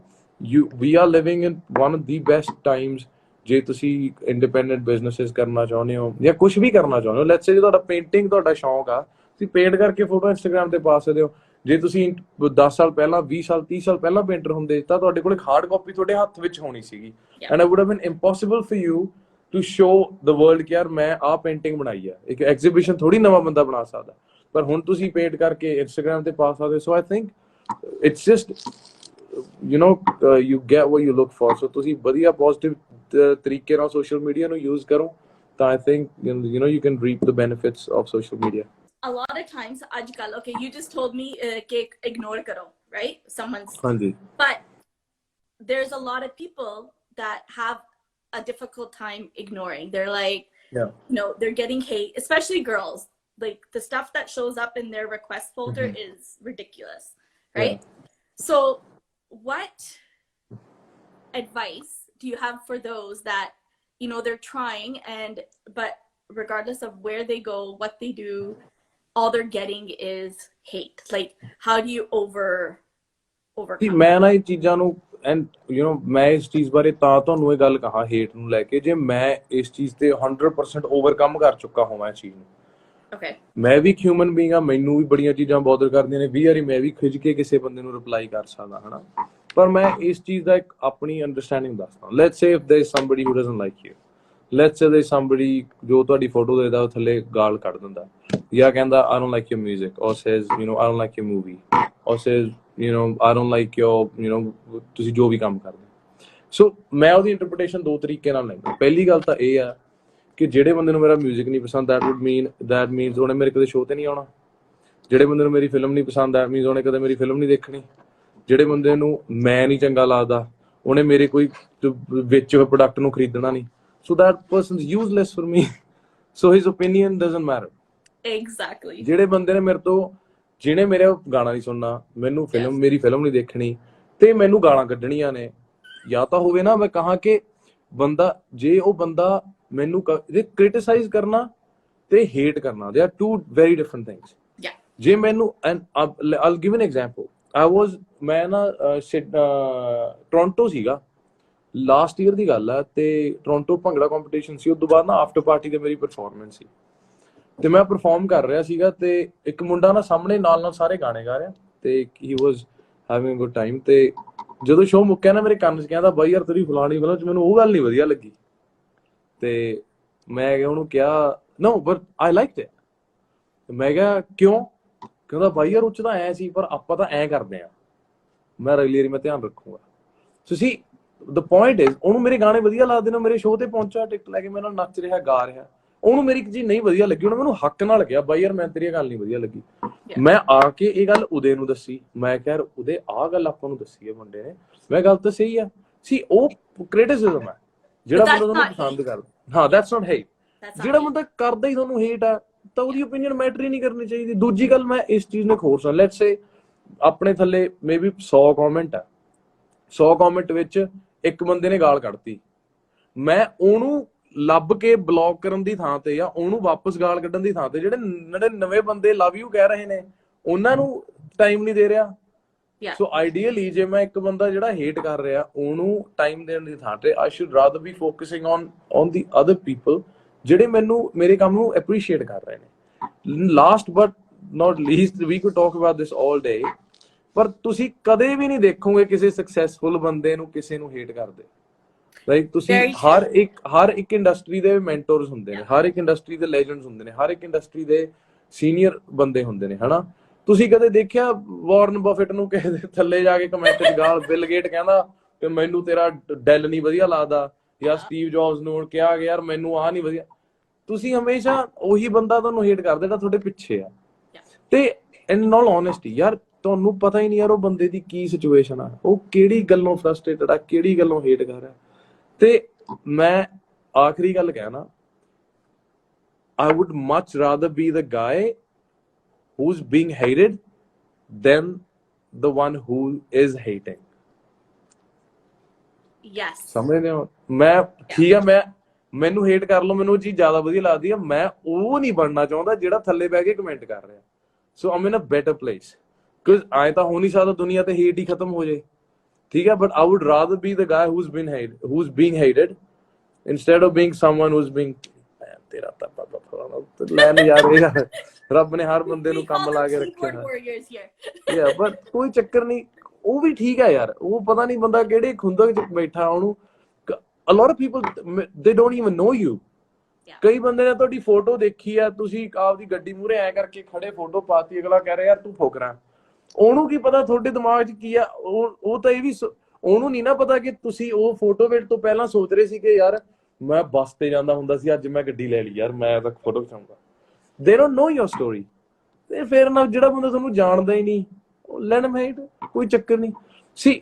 we are living in one of the best times. ਜੇ ਤੁਸੀਂ ਇੰਡੀਪੈਂਡੈਂਟ ਬਿਜ਼ਨੈਸਿਸ ਕਰਨਾ ਚਾਹੁੰਦੇ ਹੋ ਜਾਂ ਕੁਝ ਵੀ ਕਰਨਾ ਚਾਹੁੰਦੇ ਹੋ, ਲੈਟਸ ਸੇ ਤੁਹਾਡਾ ਪੇਂਟਿੰਗ ਤੁਹਾਡਾ ਸ਼ੌਂਕ ਆ, ਤੁਸੀਂ ਪੇਂਟ ਕਰਕੇ ਫੋਟੋ ਇੰਸਟਾਗ੍ਰਾਮ ਤੇ ਪਾ ਸਕਦੇ ਹੋ. ਜੇ ਤੁਸੀਂ 10 ਸਾਲ ਪਹਿਲਾਂ 20 ਸਾਲ 30 ਸਾਲ ਪਹਿਲਾਂ ਪੇਂਟਰ ਹੁੰਦੇ ਤਾਂ ਤੁਹਾਡੇ ਕੋਲ ਇੱਕ ਹਾਰਡ ਕਾਪੀ ਤੁਹਾਡੇ ਹੱਥ ਵਿੱਚ ਹੋਣੀ ਸੀਗੀ, and it would have been impossible for you to show the world ਕਿ ਯਾਰ ਮੈਂ ਆਹ ਪੇਂਟਿੰਗ ਬਣਾਈ ਆ. ਇੱਕ ਐਗਜ਼ੀਬਿਸ਼ਨ ਥੋੜੀ ਨਵਾਂ ਬੰਦਾ ਬਣਾ ਸਕਦਾ, ਪਰ ਹੁਣ ਤੁਸੀਂ ਪੇਂਟ ਕਰਕੇ ਇੰਸਟਾਗ੍ਰਾਮ ਤੇ ਪਾ ਸਕਦੇ. So I think it's just you get what you look for. So ਤੁਸੀਂ ਵਧੀਆ positive ਤਰੀਕੇ ਨਾਲ social media ਨੂੰ use ਕਰੋ ਤਾਂ I think you can reap the benefits of social media. A lot of times ajkal, okay, you just told me ke ignore karo, right? Someone's ਹਾਂਜੀ. But there's a lot of people that have a difficult time ignoring. They're like, they're getting hate, especially girls. Like the stuff that shows up in their request folder is ridiculous, right? So what advice do you have for those that they're trying but regardless of where they go, what they do, all they're getting is hate? Like how do you overcome? ਮੈਂ ਨਾ ਇਹ ਚੀਜ਼ਾਂ ਨੂੰ and ਮੈਂ ਇਸ ਚੀਜ਼ ਬਾਰੇ ਤਾਂ ਤੁਹਾਨੂੰ ਇਹ ਗੱਲ ਕਹਾ ਹੇਟ ਨੂੰ ਲੈ ਕੇ, ਜੇ ਮੈਂ ਇਸ ਚੀਜ਼ ਤੇ 100% ਓਵਰਕਮ ਕਰ ਚੁੱਕਾ ਹੋਵਾਂ ਇਸ ਚੀਜ਼ ਨੂੰ. Okay. ਮੈਂ ਵੀ ਇੱਕ ਹਿਊਮਨ ਬੀਇੰਗ ਆ, ਮੈਨੂੰ ਵੀ ਬੜੀਆਂ ਚੀਜ਼ਾਂ ਬੋਦਰ ਕਰਦੀਆਂ ਨੇ. 20 ਵਾਰੀ ਮੈਂ ਵੀ ਖਿੱਚ ਕੇ ਕਿਸੇ ਬੰਦੇ ਨੂੰ ਰਿਪਲਾਈ ਕਰ ਸਕਦਾ ਹਨਾ, ਪਰ ਮੈਂ ਇਸ ਚੀਜ਼ ਦਾ ਇੱਕ ਆਪਣੀ ਅੰਡਰਸਟੈਂਡਿੰਗ ਦੱਸਦਾ. Let's say if there is somebody who doesn't like you, let's say there is somebody ਜੋ ਤੁਹਾਡੀ ਫੋਟੋ ਦੇਖਦਾ ਉਹ ਥੱਲੇ ਗਾਲ ਕੱਢ ਦਿੰਦਾ ਜਾਂ ਕਹਿੰਦਾ I don't like your music, or says I don't like your movie, or says I don't like your ਤੁਸੀਂ ਜੋ ਵੀ ਕੰਮ ਕਰਦੇ. ਸੋ ਮੈਂ ਉਹਦੀ ਇੰਟਰਪ੍ਰੀਟੇਸ਼ਨ ਦੋ ਤਰੀਕੇ ਨਾਲ ਲੈਂਦਾ. ਪਹਿਲੀ ਗੱਲ ਤਾਂ ਇਹ ਆ ਕਿ ਜਿਹੜੇ ਬੰਦੇ ਨੂੰ ਮੇਰਾ ਮਿਊਜ਼ਿਕ ਨਹੀਂ ਪਸੰਦ, that means ਉਹਨੇ ਮੇਰੇ ਕਦੇ ਸ਼ੋਅ ਤੇ ਨਹੀਂ ਆਉਣਾ. ਜਿਹੜੇ ਬੰਦੇ ਨੂੰ ਮੇਰੀ ਫਿਲਮ ਨਹੀਂ ਪਸੰਦ, that means ਉਹਨੇ ਕਦੇ ਮੇਰੀ ਫਿਲਮ ਨਹੀਂ ਦੇਖਣੀ. ਜਿਹੜੇ ਬੰਦੇ ਨੂੰ ਮੈਂ ਨਹੀਂ ਚੰਗਾ ਲੱਗਦਾ, ਉਹਨੇ ਮੇਰੇ ਕੋਈ ਵਿੱਚ ਹੋਏ ਪ੍ਰੋਡਕਟ ਨੂੰ ਖਰੀਦਣਾ ਨਹੀਂ. So that person is useless for me. So his opinion doesn't matter. Exactly. ਜਿਹੜੇ ਬੰਦੇ ਨੇ ਮੇਰੇ ਤੋਂ, ਜਿਹਨੇ ਮੇਰਾ ਗਾਣਾ ਨਹੀਂ ਸੁਣਨਾ, ਮੈਨੂੰ ਮੇਰੀ ਫਿਲਮ ਨਹੀਂ ਦੇਖਣੀ ਤੇ ਮੈਨੂੰ ਗਾਲਾਂ ਕੱਢਣੀਆਂ ਨੇ, ਜਾਂ ਤਾਂ ਹੋਵੇ ਨਾ ਮੈਂ ਕਹਾਂ ਕਿ ਬੰਦਾ, ਜੇ ਉਹ ਬੰਦਾ ਮੈਨੂੰ ਜੇ ਕ੍ਰਿਟਿਸਾਈਜ਼ ਕਰਨਾ ਤੇ ਹੇਟ ਕਰਨਾ, they are two very different things. ਜੇ ਮੈਨੂੰ, and I'll give an example. ਮੈਂ ਨਾ ਟੋਰਾਂਟੋ ਸੀਗਾ, ਲਾਸਟ ਈਅਰ ਦੀ ਗੱਲ ਆ, ਤੇ ਟੋਰਾਂਟੋ ਭੰਗੜਾ ਕੰਪੀਟੀਸ਼ਨ ਸੀ. ਉਸ ਤੋਂ ਬਾਅਦ ਨਾ ਆਫਟਰ ਪਾਰਟੀ ਤੇ ਮੇਰੀ ਪਰਫਾਰਮੈਂਸ ਸੀ ਤੇ ਮੈਂ ਪਰਫਾਰਮ ਕਰ ਰਿਹਾ ਸੀਗਾ, ਤੇ ਇੱਕ ਮੁੰਡਾ ਨਾ ਸਾਹਮਣੇ ਨਾਲ ਸਾਰੇ ਗਾਣੇ ਗਾ ਰਿਹਾ ਤੇ he was having a good time. ਤੇ ਜਦੋਂ ਸ਼ੋਅ ਮੁੱਕਿਆ ਨਾ ਮੇਰੇ ਕੰਨ 'ਚ ਕਹਿੰਦਾ ਬਾਈ ਯਾਰ ਤੇਰੀ ਫਲਾਣੀ ਫਿਲਮ 'ਚ ਮੈਨੂੰ ਉਹ ਗੱਲ ਨਹੀਂ ਵਧੀਆ ਲੱਗੀ. ਤੇ ਮੈਂ ਉਹਨੂੰ ਕਿਹਾ no but I liked it. ਮੈਂ ਕਿਹਾ ਕਿਉਂ? ਕਹਿੰਦਾ ਬਾਈ ਯਾਰ ਉਹ 'ਚ ਤਾਂ ਐਂ ਸੀ ਪਰ ਆਪਾਂ ਤਾਂ ਐਂ ਕਰਦੇ ਆ. ਮੈਂ ਅਗਲੀ ਵਾਰੀ ਮੈਂ ਧਿਆਨ ਰੱਖੂੰਗਾ. ਤੁਸੀਂ the point is ਉਹਨੂੰ ਮੇਰੇ ਗਾਣੇ ਵਧੀਆ ਲੱਗਦੇ ਨੇ, ਮੇਰੇ ਸ਼ੋਅ ਤੇ ਪਹੁੰਚਿਆ, ਟਿਕਟ ਲੈ ਕੇ ਮੇਰੇ ਨਾਲ ਨੱਚ ਰਿਹਾ, ਗਾ ਰਿਹਾ, ਉਹਨੂੰ ਮੇਰੀ ਇੱਕ ਚੀਜ਼ ਨਹੀਂ ਵਧੀਆ ਲੱਗੀ, ਉਹਨੇ ਮੈਨੂੰ ਹੱਕ ਨਾਲ ਕਿਹਾ ਬਾਈ ਯਾਰ ਮੈਂ ਤੇਰੀ ਗੱਲ ਨਹੀਂ ਵਧੀਆ ਲੱਗੀ। ਮੈਂ ਆ ਕੇ ਇਹ ਗੱਲ ਉਦੇ ਨੂੰ ਦੱਸੀ, ਮੈਂ ਕਿਹਾ ਉਹਦੇ ਆਹ ਗੱਲ ਆਪਾਂ ਨੂੰ ਦੱਸੀ ਹੈ ਮੁੰਡੇ ਨੇ, ਮੈਂ ਗੱਲ ਤਾਂ ਸਹੀ ਆ ਸੀ। ਉਹ ਕ੍ਰਿਟਿਸਿਜ਼ਮ ਹੈ ਜਿਹੜਾ ਬੰਦਾ ਤੁਹਾਨੂੰ ਪਸੰਦ ਕਰਦਾ। ਹਾਂ, ਦੈਟਸ ਨਾਟ ਹੇਟ। ਜਿਹੜਾ ਬੰਦਾ ਕਰਦਾ ਹੀ ਤੁਹਾਨੂੰ ਹੇਟ ਆ ਤਾਂ ਉਹਦੀ ਓਪੀਨੀਅਨ ਮੈਟਰ ਹੀ ਨਹੀਂ ਕਰਨੀ ਚਾਹੀਦੀ। ਦੂਜੀ ਗੱਲ, ਮੈਂ ਇਸ ਚੀਜ਼ ਨੂੰ ਹੋਰ ਸੁਣ, ਲੈਟਸ ਸੇ ਆਪਣੇ ਥੱਲੇ ਮੇਬੀ 100 ਕਮੈਂਟ ਆ, 100 ਕਮੈਂਟ ਵਿੱਚ ਇੱਕ ਬੰਦੇ ਨੇ ਗਾਲ ਕੱਢਤੀ, ਮੈਂ ਉਹਨੂੰ ਲੱਭ ਕੇ ਬਲੌਕ ਕਰਨ ਦੀ ਥਾਂ ਤੇ ਜਾਂ ਉਹਨੂੰ ਵਾਪਸ ਗਾਲ ਕੱਢਣ ਦੀ ਥਾਂ ਤੇ ਜਿਹੜੇ 99 ਬੰਦੇ ਲਵ ਯੂ ਕਹਿ ਰਹੇ ਨੇ ਉਹਨਾਂ ਨੂੰ ਟਾਈਮ ਨਹੀਂ ਦੇ ਰਿਹਾ। ਸੋ ਆਈਡੀਅਲੀ ਜੇ ਮੈਂ ਇੱਕ ਬੰਦਾ ਜਿਹੜਾ ਹੇਟ ਕਰ ਰਿਹਾ ਉਹਨੂੰ ਟਾਈਮ ਦੇਣ ਦੀ ਥਾਂ ਤੇ I should rather B focusing on the other people ਜਿਹੜੇ ਮੈਨੂੰ ਮੇਰੇ ਕੰਮ ਨੂੰ ਐਪਰੀਸ਼ੀਏਟ ਕਰ ਰਹੇ ਨੇ। Last but not least, we could talk about this all day, ਪਰ ਤੁਸੀਂ ਕਦੇ ਵੀ ਨਹੀਂ ਦੇਖੋਗੇ ਕਿਸੇ ਸਕਸੈਸਫੁਲ ਬੰਦੇ ਨੂੰ ਕਿਸੇ ਨੂੰ ਹੇਟ ਕਰਦੇ। ਰਾਈਟ, ਤੁਸੀਂ ਹਰ ਇੱਕ ਇੰਡਸਟਰੀ ਦੇ ਮੈਂਟਰਸ ਹੁੰਦੇ ਨੇ, ਹਰ ਇੱਕ ਇੰਡਸਟਰੀ ਦੇ ਲੈਜੈਂਡਸ ਹੁੰਦੇ ਨੇ, ਹਰ ਇੱਕ ਇੰਡਸਟਰੀ ਦੇ ਸੀਨੀਅਰ ਬੰਦੇ ਹੁੰਦੇ ਨੇ, ਹਨਾ। ਤੁਸੀਂ ਕਦੇ ਦੇਖਿਆ ਵਾਰਨ ਬਫੇਟ ਨੂੰ ਕਿਸੇ ਦੇ ਥੱਲੇ ਜਾ ਕੇ ਕਮੈਂਟ 'ਚ ਗਾਲ, ਬਿਲ ਗੇਟ ਕਹਿੰਦਾ ਕਿ ਮੈਨੂੰ ਤੇਰਾ ਡੈਲ ਨਹੀਂ ਵਧੀਆ ਲੱਗਦਾ, ਜਾਂ ਸਟੀਵ ਜੌਬਸ ਨੂੰ ਕਿਹਾ ਕਿ ਯਾਰ ਮੈਨੂੰ ਆਹ ਨਹੀਂ ਵਧੀਆ। ਤੁਸੀਂ ਹਮੇਸ਼ਾ ਉਹੀ ਬੰਦਾ ਤੁਹਾਨੂੰ ਹੇਟ ਕਰਦਾ ਜਿਹੜਾ ਤੁਹਾਡੇ ਪਿੱਛੇ ਆ। ਤੇ ਇਨ ਆਲ ਓਨੈਸਟੀ ਯਾਰ ਤੁਹਾਨੂੰ ਪਤਾ ਹੀ ਨਹੀਂ ਯਾਰ ਉਹ ਬੰਦੇ ਦੀ ਕੀ ਸਿਚੁਏਸ਼ਨ ਆ, ਉਹ ਕਿਹੜੀ ਗੱਲੋਂ ਫਰਸਟ੍ਰੇਟਡ ਆ, ਕਿਹੜੀ ਗੱਲੋਂ ਹੇਟ ਕਰ ਰਿਹਾ। ਤੇ ਮੈਂ ਆਖਰੀ ਗੱਲ ਕਹਿਣਾ, I would much rather be the guy who's being hated than the one who is hating. Yes. ਸਮਝਦੇ ਹੋ? ਮੈਂ ਠੀਕ ਆ, ਮੈਨੂੰ ਹੇਟ ਕਰ ਲਓ, ਮੈਨੂੰ ਉਹ ਚੀਜ਼ ਜ਼ਿਆਦਾ ਵਧੀਆ ਲੱਗਦੀ ਆ। ਮੈਂ ਉਹ ਨਹੀਂ ਬਣਨਾ ਚਾਹੁੰਦਾ ਜਿਹੜਾ ਥੱਲੇ ਬਹਿ ਕੇ ਕਮੈਂਟ ਕਰ ਰਿਹਾ। ਸੋ ਆਮ ਇਨ ਅ ਬੈਟਰ ਪਲੇਸ, ਬਿਕਾਜ਼ ਐਂ ਤਾਂ ਹੋ ਨਹੀਂ ਸਕਦਾ ਦੁਨੀਆ ਤੇ ਹੇਟ ਹੀ ਖਤਮ ਹੋ ਜਾਏ, ਠੀਕ ਹੈ। But I would rather be the guy who's being hated instead of being someone who's being ਤੇਰਾ ਤਾਂ ਬਾਬਾ ਫਲਾਣਾ ਲੈ ਨਜ਼ਾਰੇ। ਰੱਬ ਨੇ ਹਰ ਬੰਦੇ ਨੂੰ ਕੰਮ ਲਾ ਕੇ ਰੱਖਿਆ ਹੈ। ਬਟ ਕੋਈ ਚੱਕਰ ਨਹੀਂ, ਉਹ ਵੀ ਠੀਕ ਹੈ ਯਾਰ। ਉਹ ਪਤਾ ਨਹੀਂ ਬੰਦਾ ਕਿਹੜੇ ਖੁੰਦਕ ਚ ਬੈਠਾ, ਉਹਨੂੰ a lot of people they don't even know you. ਕਈ ਬੰਦੇ ਨੇ ਤੁਹਾਡੀ ਫੋਟੋ ਦੇਖੀ ਆ, ਤੁਸੀਂ ਆਪਦੀ ਗੱਡੀ ਮੂਹਰੇ ਐ ਕਰਕੇ ਖੜੇ ਫੋਟੋ ਪਾਤੀ, ਅਗਲਾ ਕਹਿ ਰਿਹਾ ਯਾਰ ਤੂੰ ਫੁਕਰਾ। ਉਹਨੂੰ ਕੀ ਪਤਾ ਤੁਹਾਡੇ ਦਿਮਾਗ 'ਚ ਕੀ ਆ। ਉਹ ਤਾਂ ਇਹ ਵੀ ਉਹਨੂੰ ਨਹੀਂ ਨਾ ਪਤਾ ਕਿ ਤੁਸੀਂ ਉਹ ਫੋਟੋ ਵੇਟ ਤੋਂ ਪਹਿਲਾਂ ਸੋਚ ਰਹੇ ਸੀ ਕਿ ਯਾਰ ਮੈਂ ਬੱਸ ਤੇ ਜਾਂਦਾ ਹੁੰਦਾ ਸੀ, ਅੱਜ ਮੈਂ ਗੱਡੀ ਲੈ ਲਈ ਯਾਰ, ਮੈਂ ਤਾਂ photo ਖਿਚਾਊਂਗਾ। they don't know your story। ਤੇ ਫਿਰ ਨਾ ਜਿਹੜਾ ਬੰਦਾ ਤੁਹਾਨੂੰ ਜਾਣਦਾ ਹੀ ਨਹੀਂ, let him hate, ਕੋਈ ਚੱਕਰ ਨਹੀਂ ਸੀ।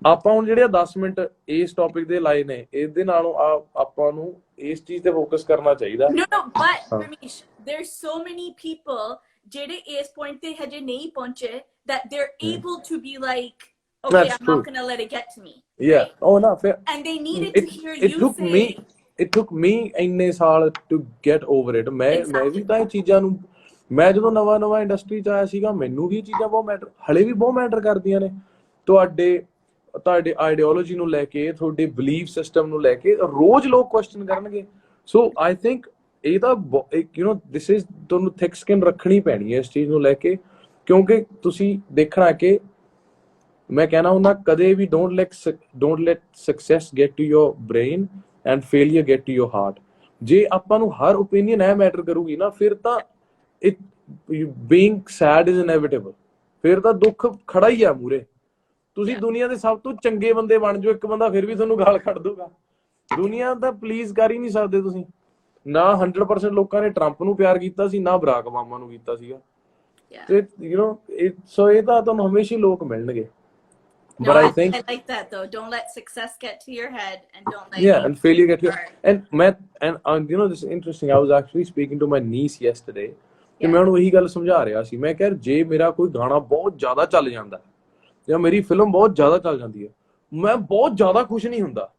ਆਪਾਂ ਹੁਣ ਜਿਹੜੇ 10 ਮਿੰਟ ਇਸ ਟੌਪਿਕ ਦੇ ਲਾਏ ਨੇ, ਇਹਦੇ ਨਾਲੋਂ ਆਪਾਂ ਨੂੰ ਇਸ ਚੀਜ਼ ਤੇ ਫੋਕਸ ਕਰਨਾ ਚਾਹੀਦਾ। No, but Parmish, there's so many people ਜਿਹੜੇ ਇਸ ਪੁਆਇੰਟ ਤੇ ਹਜੇ ਨਹੀਂ ਪਹੁੰਚੇ that they're able to be like, okay, I'm not gonna let it get to me. Yeah. Oh no, fair. And they needed to hear you say. It took me ਇੰਨੇ ਸਾਲ to get over it. ਮੈਂ ਵੀ ਤਾਂ ਇਹ ਚੀਜ਼ਾਂ ਨੂੰ, ਮੈਂ ਜਦੋਂ ਨਵਾਂ ਇੰਡਸਟਰੀ 'ਚ ਆਇਆ ਸੀਗਾ, ਮੈਨੂੰ ਵੀ ਇਹ ਚੀਜ਼ਾਂ ਬਹੁਤ ਮੈਟਰ, ਹਲੇ ਵੀ ਬਹੁਤ ਮੈਟਰ ਕਰਦੀਆਂ ਨੇ। ਤੁਹਾਡੇ ਆਈਡੀਓਲੋਜੀ ਨੂੰ ਲੈ ਕੇ, ਤੁਹਾਡੇ ਬਿਲੀਫ ਸਿਸਟਮ ਨੂੰ ਲੈ ਕੇ ਰੋਜ਼ ਲੋਕ ਕੁਐਸਚਨ ਕਰਨਗੇ। ਸੋ ਆਈ ਥਿੰਕ ਇਹ ਤਾਂ ਦਿਸ ਇਜ਼, ਤੁਹਾਨੂੰ ਥਿਕ ਸਕਿਨ ਰੱਖਣੀ ਪੈਣੀ ਹੈ ਇਸ ਚੀਜ਼ ਨੂੰ ਲੈ ਕੇ, ਕਿਉਂਕਿ ਤੁਸੀਂ ਦੇਖਣਾ ਕਿ ਮੈਂ ਕਹਿਣਾ ਹੁੰਦਾ ਕਦੇ ਵੀ don't let success get to your brain and failure get to your heart. ਜੇ ਆਪਾਂ ਨੂੰ ਹਰ ਓਪੀਨੀਅਨ ਇਹ ਮੈਟਰ ਕਰੂਗੀ ਨਾ, ਫਿਰ ਤਾਂ ਇਟ ਬੀਇੰਗ ਸੈਡ ਇਜ਼ ਇਨਐਵਿਟੇਬਲ। ਫਿਰ ਤਾਂ ਦੁੱਖ ਖੜਾ ਹੀ ਆ ਮੂਰੇ। ਤੁਸੀਂ ਦੁਨੀਆ ਦੇ ਸਭ ਤੋਂ ਚੰਗੇ ਬੰਦੇ ਬਣ ਜਾਓ, ਇੱਕ ਬੰਦਾ ਫਿਰ ਵੀ ਤੁਹਾਨੂੰ ਗਾਲ ਕੱਢ ਦੂਗਾ। ਦੁਨੀਆ ਤਾਂ ਪਲੀਜ਼ ਕਰ ਹੀ ਨਹੀਂ ਸਕਦੇ ਤੁਸੀਂ। ਨਾ 100% ਲੋਕਾਂ ਨੇ ਟਰੰਪ ਨੂੰ ਪਿਆਰ ਕੀਤਾ ਸੀ, ਨਾ ਬਰਾਕ ਓਬਾਮਾ ਨੂੰ ਕੀਤਾ ਸੀਗਾ। ਤੇ ਸੋ ਇਹ ਤਾਂ ਤੁਹਾਨੂੰ ਹਮੇਸ਼ਾ ਲੋਕ ਮਿਲਣਗੇ। But I think I like that though. Don't let success get to your head, and don't let and failure get to your and this is interesting. I was actually speaking to my niece yesterday. ਤੇ ਮੈਂ ਉਹਨੂੰ ਇਹੀ ਗੱਲ ਸਮਝਾ ਰਿਹਾ ਸੀ। ਮੈਂ ਕਿਹਾ ਜੇ ਮੇਰਾ ਕੋਈ ਗਾਣਾ ਬਹੁਤ ਜ਼ਿਆਦਾ ਚੱਲ ਜਾਂਦਾ ਜਾਂ ਮੇਰੀ ਫਿਲਮ ਬਹੁਤ ਜ਼ਿਆਦਾ ਚੱਲ ਜਾਂਦੀ ਹੈ, ਮੈਂ ਬਹੁਤ ਜ਼ਿਆਦਾ ਖੁਸ਼ ਨਹੀਂ ਹੁੰਦਾ,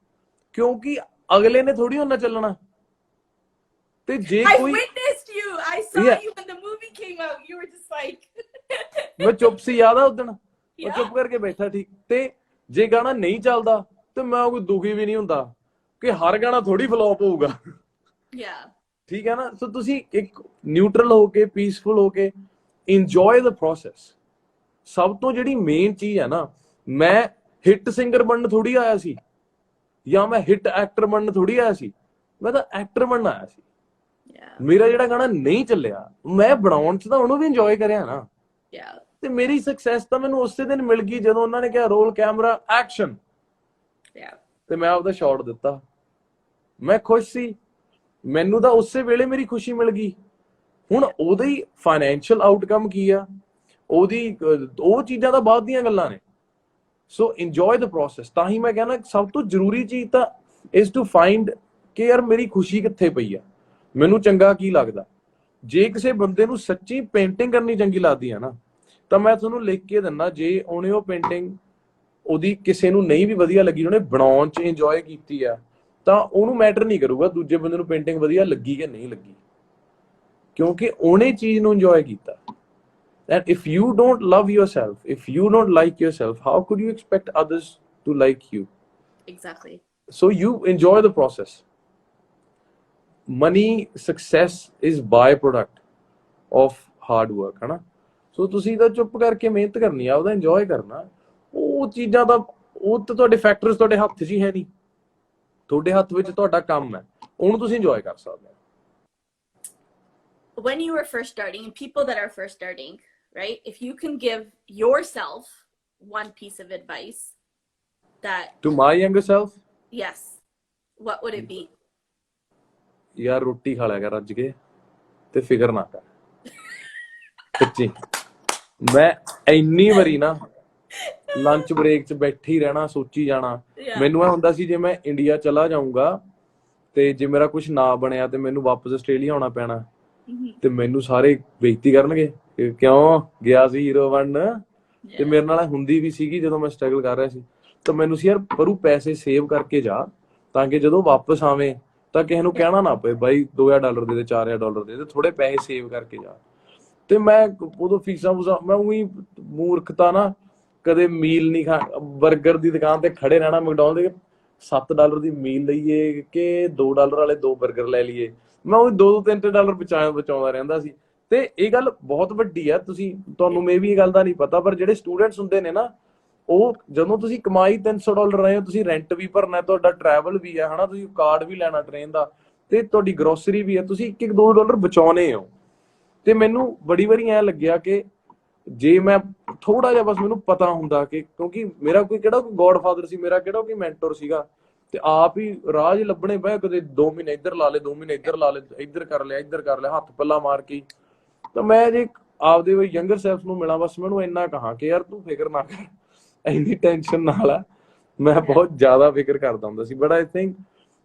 ਕਿਉਂਕਿ ਅਗਲੇ ਨੇ ਥੋੜੀ ਉਹਨਾਂ ਚੱਲਣਾ। ਤੇ ਜੇ ਕੋਈ I saw you when the movie came out. You were just like ਮੈਂ ਚੁੱਪ ਸੀ, ਯਾਦ ਆ ਉਦਣ ਮੈਂ ਚੁੱਪ ਕਰਕੇ ਬੈਠਾ, ਠੀਕ। ਤੇ ਜੇ ਗਾਣਾ ਨਹੀਂ ਚੱਲਦਾ ਤੇ ਮੈਂ ਕੋਈ ਦੁਖੀ ਵੀ ਨਹੀਂ ਹੁੰਦਾ ਕਿ ਹਰ ਗਾਣਾ ਥੋੜੀ ਫਲॉप ਹੋਊਗਾ। ਠੀਕ ਹੈ ਨਾ। ਸੋ ਤੁਸੀਂ ਇੱਕ ਨਿਊਟਰਲ ਹੋ ਕੇ, ਪੀਸਫੁਲ ਹੋ ਕੇ ਇੰਜੋਏ ਦ ਪ੍ਰੋਸੈਸ। ਸਭ ਤੋਂ ਜਿਹੜੀ ਮੇਨ ਚੀਜ਼ ਹੈ ਨਾ, ਮੈਂ ਹਿੱਟ ਸਿੰਗਰ ਬਣਨ ਥੋੜੀ ਆਇਆ ਸੀ, ਜਾਂ ਮੈਂ ਹਿੱਟ ਐਕਟਰ ਬਣਨ ਥੋੜੀ ਆਇਆ ਸੀ, ਮੈਂ ਤਾਂ ਐਕਟਰ ਬਣਨ ਆਇਆ ਸੀ। ਮੇਰਾ ਜਿਹੜਾ ਗਾਣਾ ਨਹੀਂ ਚੱਲਿਆ, ਮੈਂ ਬਣਾਉਣ ਚ ਤਾਂ ਉਹਨੂੰ ਵੀ ਇੰਜੋਏ ਕਰਿਆ ਨਾ। ਤੇ ਮੇਰੀ ਸਕਸੈਸ ਤਾਂ ਮੈਨੂੰ ਉਸੇ ਦਿਨ ਮਿਲ ਗਈ ਜਦੋਂ ਉਹਨਾਂ ਨੇ ਕਿਹਾ ਰੋਲ ਕੈਮਰਾ ਐਕਸ਼ਨ, ਤੇ ਮੈਂ ਆਪਦਾ ਸ਼ਾਟ ਦਿੱਤਾ। ਮੈਂ ਖੁਸ਼ ਸੀ। ਮੈਨੂੰ ਤਾਂ ਉਸੇ ਵੇਲੇ ਮੇਰੀ ਖੁਸ਼ੀ ਮਿਲ ਗਈ। ਹੁਣ ਉਹਦੀ ਫਾਈਨੈਂਸ਼ੀਅਲ ਆਊਟਕਮ ਕੀ ਆ, ਉਹਦੀ ਉਹ ਚੀਜ਼ਾਂ ਤਾਂ ਬਾਅਦ ਦੀਆਂ ਗੱਲਾਂ ਨੇ। ਸੋ ਇੰਜੋਏ ਦ ਪ੍ਰੋਸੈਸ। ਤਾਂ ਹੀ ਮੈਂ ਕਹਿੰਦਾ ਸਭ ਤੋਂ ਜ਼ਰੂਰੀ ਚੀਜ਼ ਤਾਂ ਇਜ਼ ਟੂ ਫਾਈਂਡ ਕਿ ਯਾਰ ਮੇਰੀ ਖੁਸ਼ੀ ਕਿੱਥੇ ਪਈ ਆ, ਮੈਨੂੰ ਚੰਗਾ ਕੀ ਲੱਗਦਾ। ਜੇ ਕਿਸੇ ਬੰਦੇ ਨੂੰ ਸੱਚੀ ਪੇਂਟਿੰਗ ਕਰਨੀ ਚੰਗੀ ਲੱਗਦੀ ਆ ਨਾ, ਤਾਂ ਮੈਂ ਤੁਹਾਨੂੰ ਲਿਖ ਕੇ ਦਿੰਦਾ, ਜੇ ਉਹਨੇ ਉਹ ਪੇਂਟਿੰਗ ਉਹਦੀ ਕਿਸੇ ਨੂੰ ਨਹੀਂ ਵੀ ਵਧੀਆ ਲੱਗੀ, ਉਹਨੇ ਬਣਾਉਣ 'ਚ ਇੰਜੋਏ ਕੀਤੀ ਆ, ਤਾਂ ਉਹਨੂੰ ਮੈਟਰ ਨਹੀਂ ਕਰੂਗਾ ਦੂਜੇ ਬੰਦੇ ਨੂੰ ਪੇਂਟਿੰਗ ਵਧੀਆ ਲੱਗੀ ਕਿ ਨਹੀਂ ਲੱਗੀ, ਕਿਉਂਕਿ ਉਹਨੇ ਚੀਜ਼ ਨੂੰ ਇੰਜੋਏ ਕੀਤਾ। And if you don't love yourself, if you don't like yourself, how could you expect others to like you? Exactly. So you enjoy the process. Money, success is byproduct of hard work, है ना? So ਤੁਸੀਂ ਤਾਂ ਚੁੱਪ ਕਰਕੇ ਮਿਹਨਤ ਕਰਨੀ ਆ, ਉਹਦਾ ਇੰਜੋਏ ਕਰਨਾ। ਉਹ ਚੀਜ਼ਾਂ ਦਾ ਉਹ ਤਾਂ ਤੁਹਾਡੇ ਫੈਕਟਰਸ ਤੁਹਾਡੇ ਹੱਥ 'ਚ ਹੀ ਹੈ ਨਹੀਂ, ਤੁਹਾਡੇ ਹੱਥ ਵਿੱਚ ਤੁਹਾਡਾ ਕੰਮ ਹੈ, ਉਹਨੂੰ ਤੁਸੀਂ ਇੰਜੋਏ ਕਰ ਸਕਦੇ ਹੋ। When you were first starting, and people that are first starting, right? If you can give yourself one piece of advice that... To my younger self? Yes. What would it be? ਯਾਰ ਰੋਟੀ ਖਾ ਲਿਆ ਕਰ ਰੱਜ ਕੇ ਤੇ ਫਿਕਰ ਨਾ ਕਰ। ਸੱਚੀ ਮੈਂ ਇੰਨੀ ਵਾਰੀ ਨਾ ਲੰਚ ਬ੍ਰੇਕ 'ਚ ਬੈਠੇ ਹੀ ਰਹਿਣਾ, ਸੋਚੀ ਜਾਣਾ। ਮੈਨੂੰ ਇਹ ਹੁੰਦਾ ਸੀ ਜੇ ਮੈਂ ਇੰਡੀਆ ਚਲਾ ਜਾਊਂਗਾ ਤੇ ਜੇ ਮੇਰਾ ਕੁਝ ਨਾ ਬਣਿਆ ਤੇ ਮੈਨੂੰ ਵਾਪਸ ਆਸਟ੍ਰੇਲੀਆ ਆਉਣਾ ਪੈਣਾ, ਤੇ ਮੈਨੂੰ ਸਾਰੇ ਬੇਇੱਜ਼ਤੀ ਕਰਨਗੇ ਕਿਉਂ ਗਿਆ ਸੀ ਹੀਰੋ ਬਣਨ। ਤੇ ਮੇਰੇ ਨਾਲ ਹੁੰਦੀ ਵੀ ਸੀਗੀ ਜਦੋਂ ਮੈਂ ਸਟਰਗਲ ਕਰ ਰਿਹਾ ਸੀ। ਤਾਂ ਮੈਨੂੰ ਸੀ ਯਾਰ ਪਰੂ ਪੈਸੇ ਸੇਵ ਕਰਕੇ ਜਾ, ਤਾਂ ਕਿ ਜਦੋਂ ਵਾਪਸ ਆਵੇਂ ਤਾਂ ਕਿਸੇ ਨੂੰ ਕਹਿਣਾ ਨਾ ਪਏ ਬਾਈ $2000 ਦੇ ਦੇ, $4000 ਦੇ ਦੇ, ਥੋੜੇ ਪੈਸੇ ਸੇਵ ਕਰਕੇ ਜਾ। ਤੇ ਮੈਂ ਉਦੋਂ ਫੀਸਾਂ ਮੈਂ ਉਹੀ ਮੂਰਖਤਾ ਨਾ, ਕਦੇ ਮੀਲ ਨਹੀਂ ਖਾ, ਬਰਗਰ ਦੀ ਦੁਕਾਨ ਤੇ ਖੜੇ ਰਹਿਣਾ ਮੈਕਡੋਨਲਡ ਦੇ, $7 ਦੀ ਮੀਲ ਲਈਏ ਕਿ $2 ਵਾਲੇ 2 ਬਰਗਰ ਲੈ ਲਈਏ। ਮੈਂ ਉਹ $2-3 ਬਚਾਉਂਦਾ ਰਹਿੰਦਾ ਸੀ। ਤੇ ਇਹ ਗੱਲ ਬਹੁਤ ਵੱਡੀ ਆ, ਤੁਹਾਨੂੰ ਮੇ ਵੀ ਇਹ ਗੱਲ ਦਾ ਨਹੀਂ ਪਤਾ, ਪਰ ਜਿਹੜੇ ਸਟੂਡੈਂਟਸ ਹੁੰਦੇ ਨੇ ਨਾ, ਉਹ ਜਦੋਂ ਤੁਸੀਂ ਕਮਾਈ $300 ਰਹੇ ਹੋ, ਤੁਸੀਂ ਰੈਂਟ ਵੀ ਭਰਨਾ, ਤੁਹਾਡਾ ਟਰੈਵਲ ਵੀ ਹੈ ਹਨਾ, ਤੁਸੀਂ ਕਾਰਡ ਵੀ ਲੈਣਾ ਟ੍ਰੇਨ ਦਾ, ਤੇ ਤੁਹਾਡੀ ਗਰੋਸਰੀ ਵੀ ਹੈ, ਤੁਸੀਂ $1-2 ਬਚਾਉਣੇ ਹੋ। ਤੇ ਮੈਨੂੰ ਬੜੀ ਵਾਰੀ ਐਂ ਲੱਗਿਆ ਕਿ ਜੇ ਮੈਂ ਥੋੜਾ ਜਿਹਾ ਬਸ ਮੈਨੂੰ ਪਤਾ ਹੁੰਦਾ ਕਿ, ਕਿਉਂਕਿ ਮੇਰਾ ਕਿਹੜਾ ਕੋਈ ਗੋਡ ਫਾਦਰ ਸੀ, ਮੇਰਾ ਕਿਹੜਾ ਕੋਈ ਮੈਂਟਰ ਸੀਗਾ, ਤੇ ਆਪ ਹੀ ਰਾਜ ਲੱਭਣੇ ਪਏ। ਕਦੇ 2 ਮਹੀਨੇ ਇੱਧਰ ਲਾ ਲਏ, 2 ਮਹੀਨੇ ਇੱਧਰ ਲਾ ਲਏ, ਇੱਧਰ ਕਰ ਲਿਆ, ਹੱਥ ਪੱਲਾ ਮਾਰ ਕੇ। ਤਾਂ ਮੈਂ ਜੇ ਆਪਦੇ ਯੰਗਰ ਸੈਲਫ ਨੂੰ ਮਿਲਾਂ, ਬਸ ਮੈਨੂੰ ਇੰਨਾ ਕਹਾਂ ਕਿ ਯਾਰ ਤੂੰ ਫਿਕਰ ਨਾ ਕਰ, ਇੰਨੀ ਟੈਨਸ਼ਨ ਨਾਲ ਆ। ਮੈਂ ਬਹੁਤ ਜ਼ਿਆਦਾ ਫਿਕਰ ਕਰਦਾ ਹੁੰਦਾ ਸੀ, ਬਟ ਆਈ ਥਿੰਕ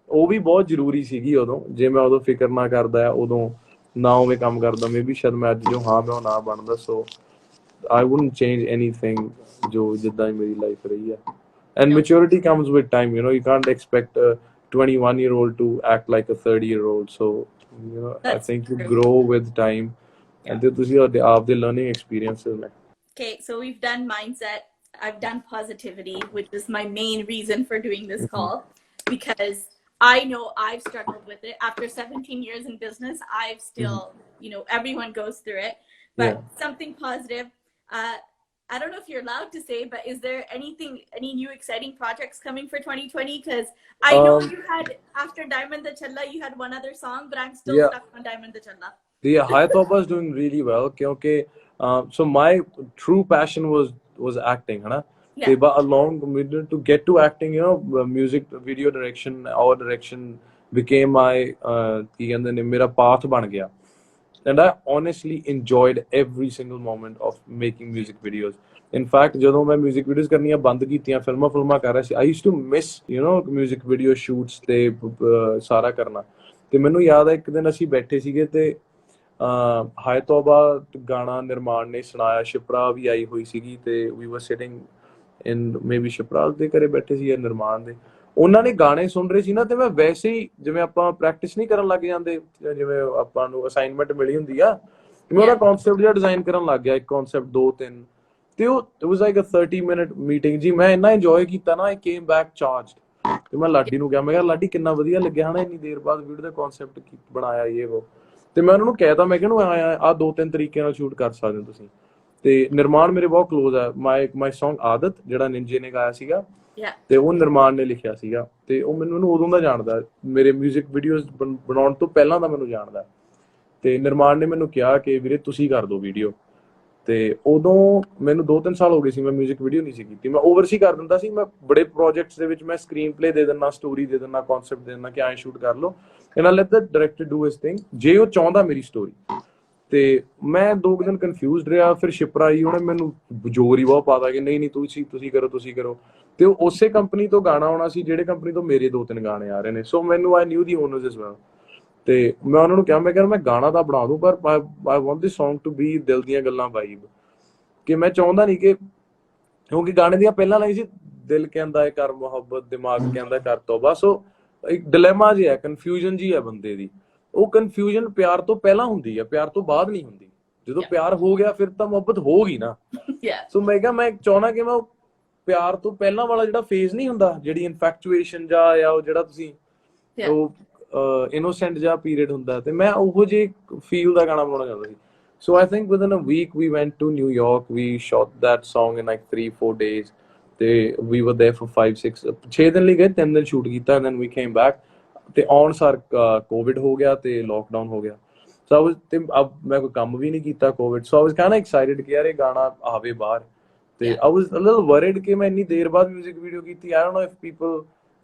ਉਹ ਵੀ ਬਹੁਤ ਜ਼ਰੂਰੀ ਸੀਗੀ ਉਦੋਂ। ਜੇ ਮੈਂ ਉਦੋਂ ਫਿਕਰ ਨਾ ਕਰਦਾ, ਉਦੋਂ ਨਾ ਉਵੇਂ ਕੰਮ ਕਰਦਾ, ਮੇ ਵੀ ਸ਼ਾਇਦ ਮੈਂ ਅੱਜ ਜੋ ਹਾਂ ਮੈਂ ਉਹ ਨਾ ਬਣਦਾ। ਸੋ I wouldn't change anything ਜੋ ਜਿੱਦਾਂ ਮੇਰੀ ਲਾਈਫ ਰਹੀ ਹੈ। And maturity comes with time, you know, you can't expect a 21-year-old to act like a 30-year-old. So, you know, I think you grow with time. And then ਤੁਸੀਂ ਆਪਦੇ learning experiences ਨੇ। Okay, so we've done mindset. I've done positivity, which is my main reason for doing this call, because I know I've struggled with it. After 17 years in business, I've still, you know, everyone goes through it. But something positive. I don't know if you're allowed to say, but is there any new exciting projects coming for 2020? Because I know you had, after Diamond the Challa, you had one other song, but I'm still stuck on Diamond the Challa. Yeah, Hayatoba is doing really well. So my true passion was acting, है ना? But along to get to acting, you know, music video direction, our direction became my मेरा path बन गया. And I honestly enjoyed every single moment of making music videos. In fact, ਜਦੋਂ ਮੈਂ music videos ਕਰਨੀਆਂ ਬੰਦ ਕੀਤੀਆਂ, ਫਿਲਮਾਂ ਕਰ ਰਿਹਾ ਸੀ, I used to miss, you know, music video shoots ਤੇ ਸਾਰਾ ਕਰਨਾ। ਤੇ ਮੈਨੂੰ ਯਾਦ ਹੈ ਇੱਕ ਦਿਨ ਅਸੀਂ ਬੈਠੇ ਸੀਗੇ ਤੇ ਹਾਏ ਤੋਬਾ ਗਾਣਾ ਨਿਰਮਾਣ ਨੇ ਸੁਣਾਇਆ, ਸ਼ਿਪਰਾ ਵੀ ਆਈ ਹੋਈ ਸੀਗੀ, ਤੇ we were sitting in maybe Shipra ਦੇ ਘਰੇ ਬੈਠੇ ਸੀ ਜਾਂ ਨਿਰਮਾਣ ਦੇ, ਉਹਨਾਂ ਨੇ ਗਾਣੇ ਸੁਣ ਰਹੇ ਸੀ ਨਾ। ਤੇ ਮੈਂ ਵੈਸੇ ਹੀ ਜਿਵੇਂ ਆਪਾਂ ਪ੍ਰੈਕਟਿਸ ਨਹੀਂ ਕਰਨ ਲੱਗ ਜਾਂਦੇ, ਜਿਵੇਂ ਆਪਾਂ ਨੂੰ ਅਸਾਈਨਮੈਂਟ ਮਿਲੀ ਹੁੰਦੀ ਆ, ਮੈਂ ਉਹਦਾ ਕਨਸੈਪਟ ਜਿਹਾ ਡਿਜ਼ਾਈਨ ਕਰਨ ਲੱਗ ਗਿਆ, ਇੱਕ ਕਨਸੈਪਟ 2-3, ਤੇ ਉਹ it was like a 30-minute meeting ਜੀ। ਮੈਂ ਇੰਨਾ ਇੰਜੋਏ ਕੀਤਾ ਨਾ, ਆਈ ਕੇਮ ਬੈਕ ਚਾਰਜਡ। ਤੇ ਮੈਂ ਲਾਡੀ ਨੂੰ ਕਿਹਾ, ਮੈਂ ਕਿਹਾ ਲਾਡੀ ਕਿੰਨਾ ਵਧੀਆ ਲੱਗਿਆ ਹਨਾ, ਇੰਨੀ ਦੇਰ ਬਾਅਦ ਵੀਡੀਓ ਦਾ ਕਨਸੈਪਟ ਬਣਾਇਆ ਇਹ ਉਹ। ਤੇ ਮੈਂ ਉਹਨਾਂ ਨੂੰ ਕਹਿਤਾ, ਮੈਂ ਕਿਹਾ ਆਹ 2-3 ਤਰੀਕੇ ਨਾਲ ਸ਼ੂਟ ਕਰ ਸਕਦੇ ਹੋ ਤੁਸੀਂ। ਤੇ ਨਿਰਮਾਣ ਮੇਰੇ ਬਹੁਤ ਕਲੋਜ਼ ਹੈ। ਮਾਈ ਸੌਂਗ ਆਦਤ ਜਿਹੜਾ ਨਿੰਜੇ ਨੇ ਗਾਇਆ ਸੀਗਾ, ਤੇ ਉਹ ਨਿਰਮਾਣ ਨੇ ਲਿਖਿਆ ਸੀਗਾ, ਤੇ ਉਹ ਮੈਨੂੰ ਉਦੋਂ ਦਾ ਜਾਣਦਾ, ਮੇਰੇ ਮਿਊਜ਼ਿਕ ਵੀਡੀਓਜ਼ ਬਣਾਉਣ ਤੋਂ ਪਹਿਲਾਂ ਦਾ ਮੈਨੂੰ ਜਾਣਦਾ। ਤੇ ਨਿਰਮਾਣ ਨੇ ਮੈਨੂੰ ਕਿਹਾ ਕਿ ਵੀਰੇ ਤੁਸੀਂ ਕਰ ਦਿਓ ਵੀਡੀਓ। ਤੇ ਉਦੋਂ ਮੈਨੂੰ 2-3 ਸਾਲ ਹੋ ਗਏ ਸੀ, ਮੈਂ ਮਿਊਜ਼ਿਕ ਵੀਡੀਓ ਨਹੀਂ ਸੀ ਕੀਤੀ। ਮੈਂ ਓਵਰਸੀ ਕਰ ਦਿੰਦਾ ਸੀ, ਮੈਂ ਬੜੇ ਪ੍ਰੋਜੈਕਟਸ ਦੇ ਵਿੱਚ ਮੈਂ ਸਕਰੀਨ ਪਲੇ ਦੇ ਦਿੰਦਾ, ਸਟੋਰੀ ਦੇ ਦਿੰਦਾ, ਕਨਸੈਪਟ ਦੇ ਦਿੰਦਾ ਕਿ ਐਂ ਸ਼ੂਟ ਕਰ ਲਓ, and I let the director do his thing ਜੇ ਉਹ ਚਾਹੁੰਦਾ ਮੇਰੀ ਸਟੋਰੀ। ਤੇ ਮੈਂ 2 ਦਿਨ ਕਨਫਿਊਜ਼ਡ ਰਿਹਾ। ਫਿਰ ਸ਼ਿਪਰਾ ਆਈ, ਉਹਨੇ ਮੈਨੂੰ ਜ਼ੋਰ ਹੀ ਬਹੁਤ ਪਾਤਾ ਕਿ ਨਹੀਂ ਤੁਸੀਂ ਕਰੋ। ਤੇ ਉਹ ਉਸੇ ਕੰਪਨੀ ਤੋਂ ਗਾਣਾ ਆਉਣਾ ਸੀ ਜਿਹੜੇ ਕੰਪਨੀ ਤੋਂ ਮੇਰੇ 2-3 ਗਾਣੇ ਆ ਰਹੇ ਨੇ। ਸੋ ਮੈਨੂੰ ਆਈ ਨਿਊ ਦੀ ਓਨਰਸ ਐਜ਼ ਵੈਲ। ਤੇ ਮੈਂ ਉਹਨਾਂ ਨੂੰ ਕਿਹਾ, ਮੈਂ ਗਾਣਾ ਤਾਂ ਬਣਾ ਦੂੰ, ਪਰ I want this song to be ਦਿਲ ਦੀਆਂ ਗੱਲਾਂ ਵਾਈਬ। ਕਿ ਮੈਂ ਚਾਹੁੰਦਾ ਨਹੀਂ ਕਿ, ਕਿਉਂਕਿ ਗਾਣੇ ਦੀਆਂ ਪਹਿਲਾਂ ਲਾਈਨ ਸੀ, ਦਿਲ ਕਹਿੰਦਾ ਹੈ ਕਰ ਮੁਹੱਬਤ, ਦਿਮਾਗ ਕਹਿੰਦਾ ਕਰ ਤੋਬਾ। ਸੋ ਇੱਕ ਡਿਲੇਮਾ ਜਿਹਾ, ਕਨਫਿਊਜ਼ਨ ਜੀ ਹੈ ਬੰਦੇ ਦੀ। ਉਹ ਕਨਫਿਊਜ਼ਨ ਪਿਆਰ ਤੋਂ ਪਹਿਲਾਂ ਹੁੰਦੀ ਹੈ, ਪਿਆਰ ਤੋਂ ਬਾਅਦ ਨਹੀਂ ਹੁੰਦੀ। ਜਦੋਂ ਪਿਆਰ ਹੋ ਗਿਆ ਫਿਰ ਤਾਂ ਮੁਹੱਬਤ ਹੋਊਗੀ ਨਾ। ਸੋ ਮੈਂ ਕਿਹਾ, ਮੈਂ ਚਾਹੁੰਦਾ ਕਿ ਮੈਂ ਪਿਆਰ ਤੋਂ ਪਹਿਲਾਂ ਵਾਲਾ ਜਿਹੜਾ ਫੇਜ਼ ਨਹੀਂ ਹੁੰਦਾ, ਜਿਹੜੀ ਇਨਫੈਕਚੁਏਸ਼ਨ ਜਾਂ ਉਹ ਜਿਹੜਾ ਤੁਸੀਂ ਉਹ ਇਨੋਸੈਂਟ ਜਿਹਾ ਪੀਰੀਅਡ ਹੁੰਦਾ, ਤੇ ਮੈਂ ਉਹੋ ਜਿਹੇ ਫੀਲ ਦਾ ਗਾਣਾ ਬਣਾਉਣਾ ਚਾਹੁੰਦਾ ਸੀ। So I think within a week we went to New York. We shot that song in like 3-4 days. We were there for 5-6 ਦਿਨ ਲਈ ਗਏ, 3 ਦਿਨ ਸ਼ੂਟ ਕੀਤਾ, and then we came back. ਤੇ ਆਉਣ ਸਾਰ ਕੋਵਿਡ ਹੋ ਗਿਆ ਤੇ ਲੋਕਡਾਊਨ ਹੋ ਗਿਆ। ਸੋ I was ਤੇ ਅਬ ਮੈਂ ਕੋਈ ਕੰਮ ਵੀ ਨਹੀਂ ਕੀਤਾ Covid. So I was kind of excited ਕਿ ਯਾਰ ਇਹ ਗਾਣਾ ਆਵੇ ਬਾਹਰ। ਤੇ I was a little worried ਕਿ ਮੈਂ ਇੰਨੀ ਦੇਰ ਬਾਅਦ ਮਿਊਜ਼ਿਕ ਵੀਡੀਓ ਕੀਤੀ। I don't know if people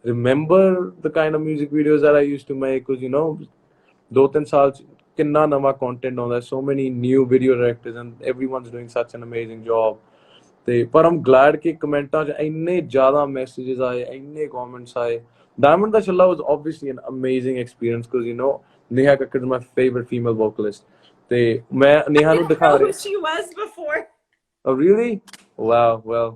remember the kind of music videos that I used to make, because you know 2-3 ਸਾਲ ਕਿੰਨਾ ਨਵਾਂ ਕੰਟੈਂਟ ਆਉਂਦਾ, so many new video directors and everyone's doing such an amazing job। ਤੇ ਪਰ I'm glad ਕਿ ਕਮੈਂਟਾਂ 'ਚ ਇੰਨੇ ਜ਼ਿਆਦਾ ਮੈਸੇजेस ਆਏ, ਇੰਨੇ ਕਮੈਂਟਸ ਆਏ। Diamond Da Challa was obviously an amazing experience because you know Neha Kakkar is my favorite female vocalist। ਤੇ ਮੈਂ ਨੇਹਾ ਨੂੰ ਦਿਖਾ ਰਿਹਾ। She was before. Oh really? Wow, well,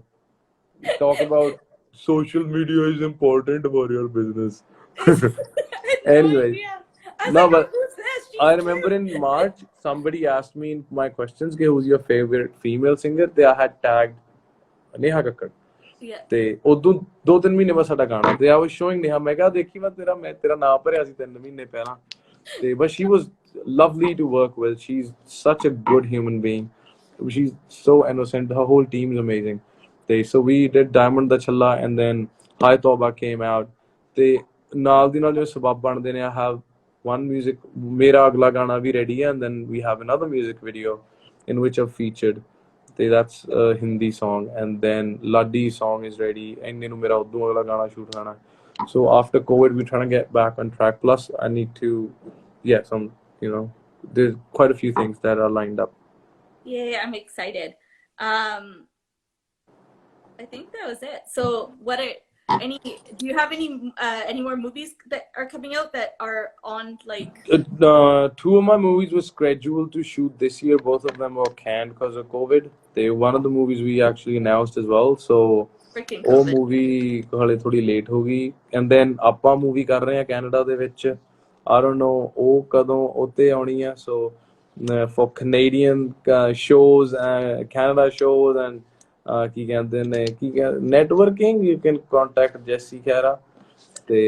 talk about social media is important for your business। Anyways, no, but I remember in March somebody asked me in my questions कि who's your favorite female singer, ਤੇ I had tagged Neha Kakkar। ਤੇ ਉਦੋਂ 2-3 ਮਹੀਨੇ ਬਾਅਦ ਸਾਡਾ ਗਾਣਾ, ਤੇ I was showing Neha, ਮੈਂ ਕਿਹਾ ਦੇਖੀ ਮੈਂ ਤੇਰਾ ਨਾਮ ਭਰਿਆ ਸੀ 3 ਮਹੀਨੇ ਪਹਿਲਾਂ। ਤੇ but she was lovely to work with, she's such a good human being, she's so innocent, her whole team is amazing। ਤੇ so we did Diamond Da Challa and then Hi Tauba came out। ਤੇ ਨਾਲ ਦੀ ਨਾਲ ਜੋ ਸਬੱਬ ਬਣਦੇ ਨੇ, I have one music, ਮੇਰਾ ਅਗਲਾ ਗਾਣਾ ਵੀ ready ਹੈ, and then we have another music video in which I've featured। ਤੇ that's a Hindi song, and then Laddi song is ready। ਇੰਨੇ ਨੂੰ ਮੇਰਾ ਉਦੋਂ ਅਗਲਾ ਗਾਣਾ ਸ਼ੂਟ ਹੋਣਾ। So after COVID we're trying to get back on track, plus I need to some, you know, there's quite a few things that are lined up। Yeah, I'm excited। I think that was it। So do you have any more movies that are coming out that are on like 2 of my movies were scheduled to shoot this year, both of them were canned because of COVID। one of the movies we actually announced as well, so ਉਹ movie ਹਾਲੇ ਥੋੜੀ late ਹੋ ਗਈ। and then ਆਪਾਂ movie ਕਰ ਰਹੇ ਹਾਂ Canada ਦੇ ਵਿੱਚ, I don't know ਉਹ ਕਦੋਂ ਉੱਤੇ ਆਉਣੀ ਆ। so for Canadian shows and Canada shows and ਕੀ ਕਹਿੰਦੇ ਨੇ networking, you can contact Jessie Khaira। ਤੇ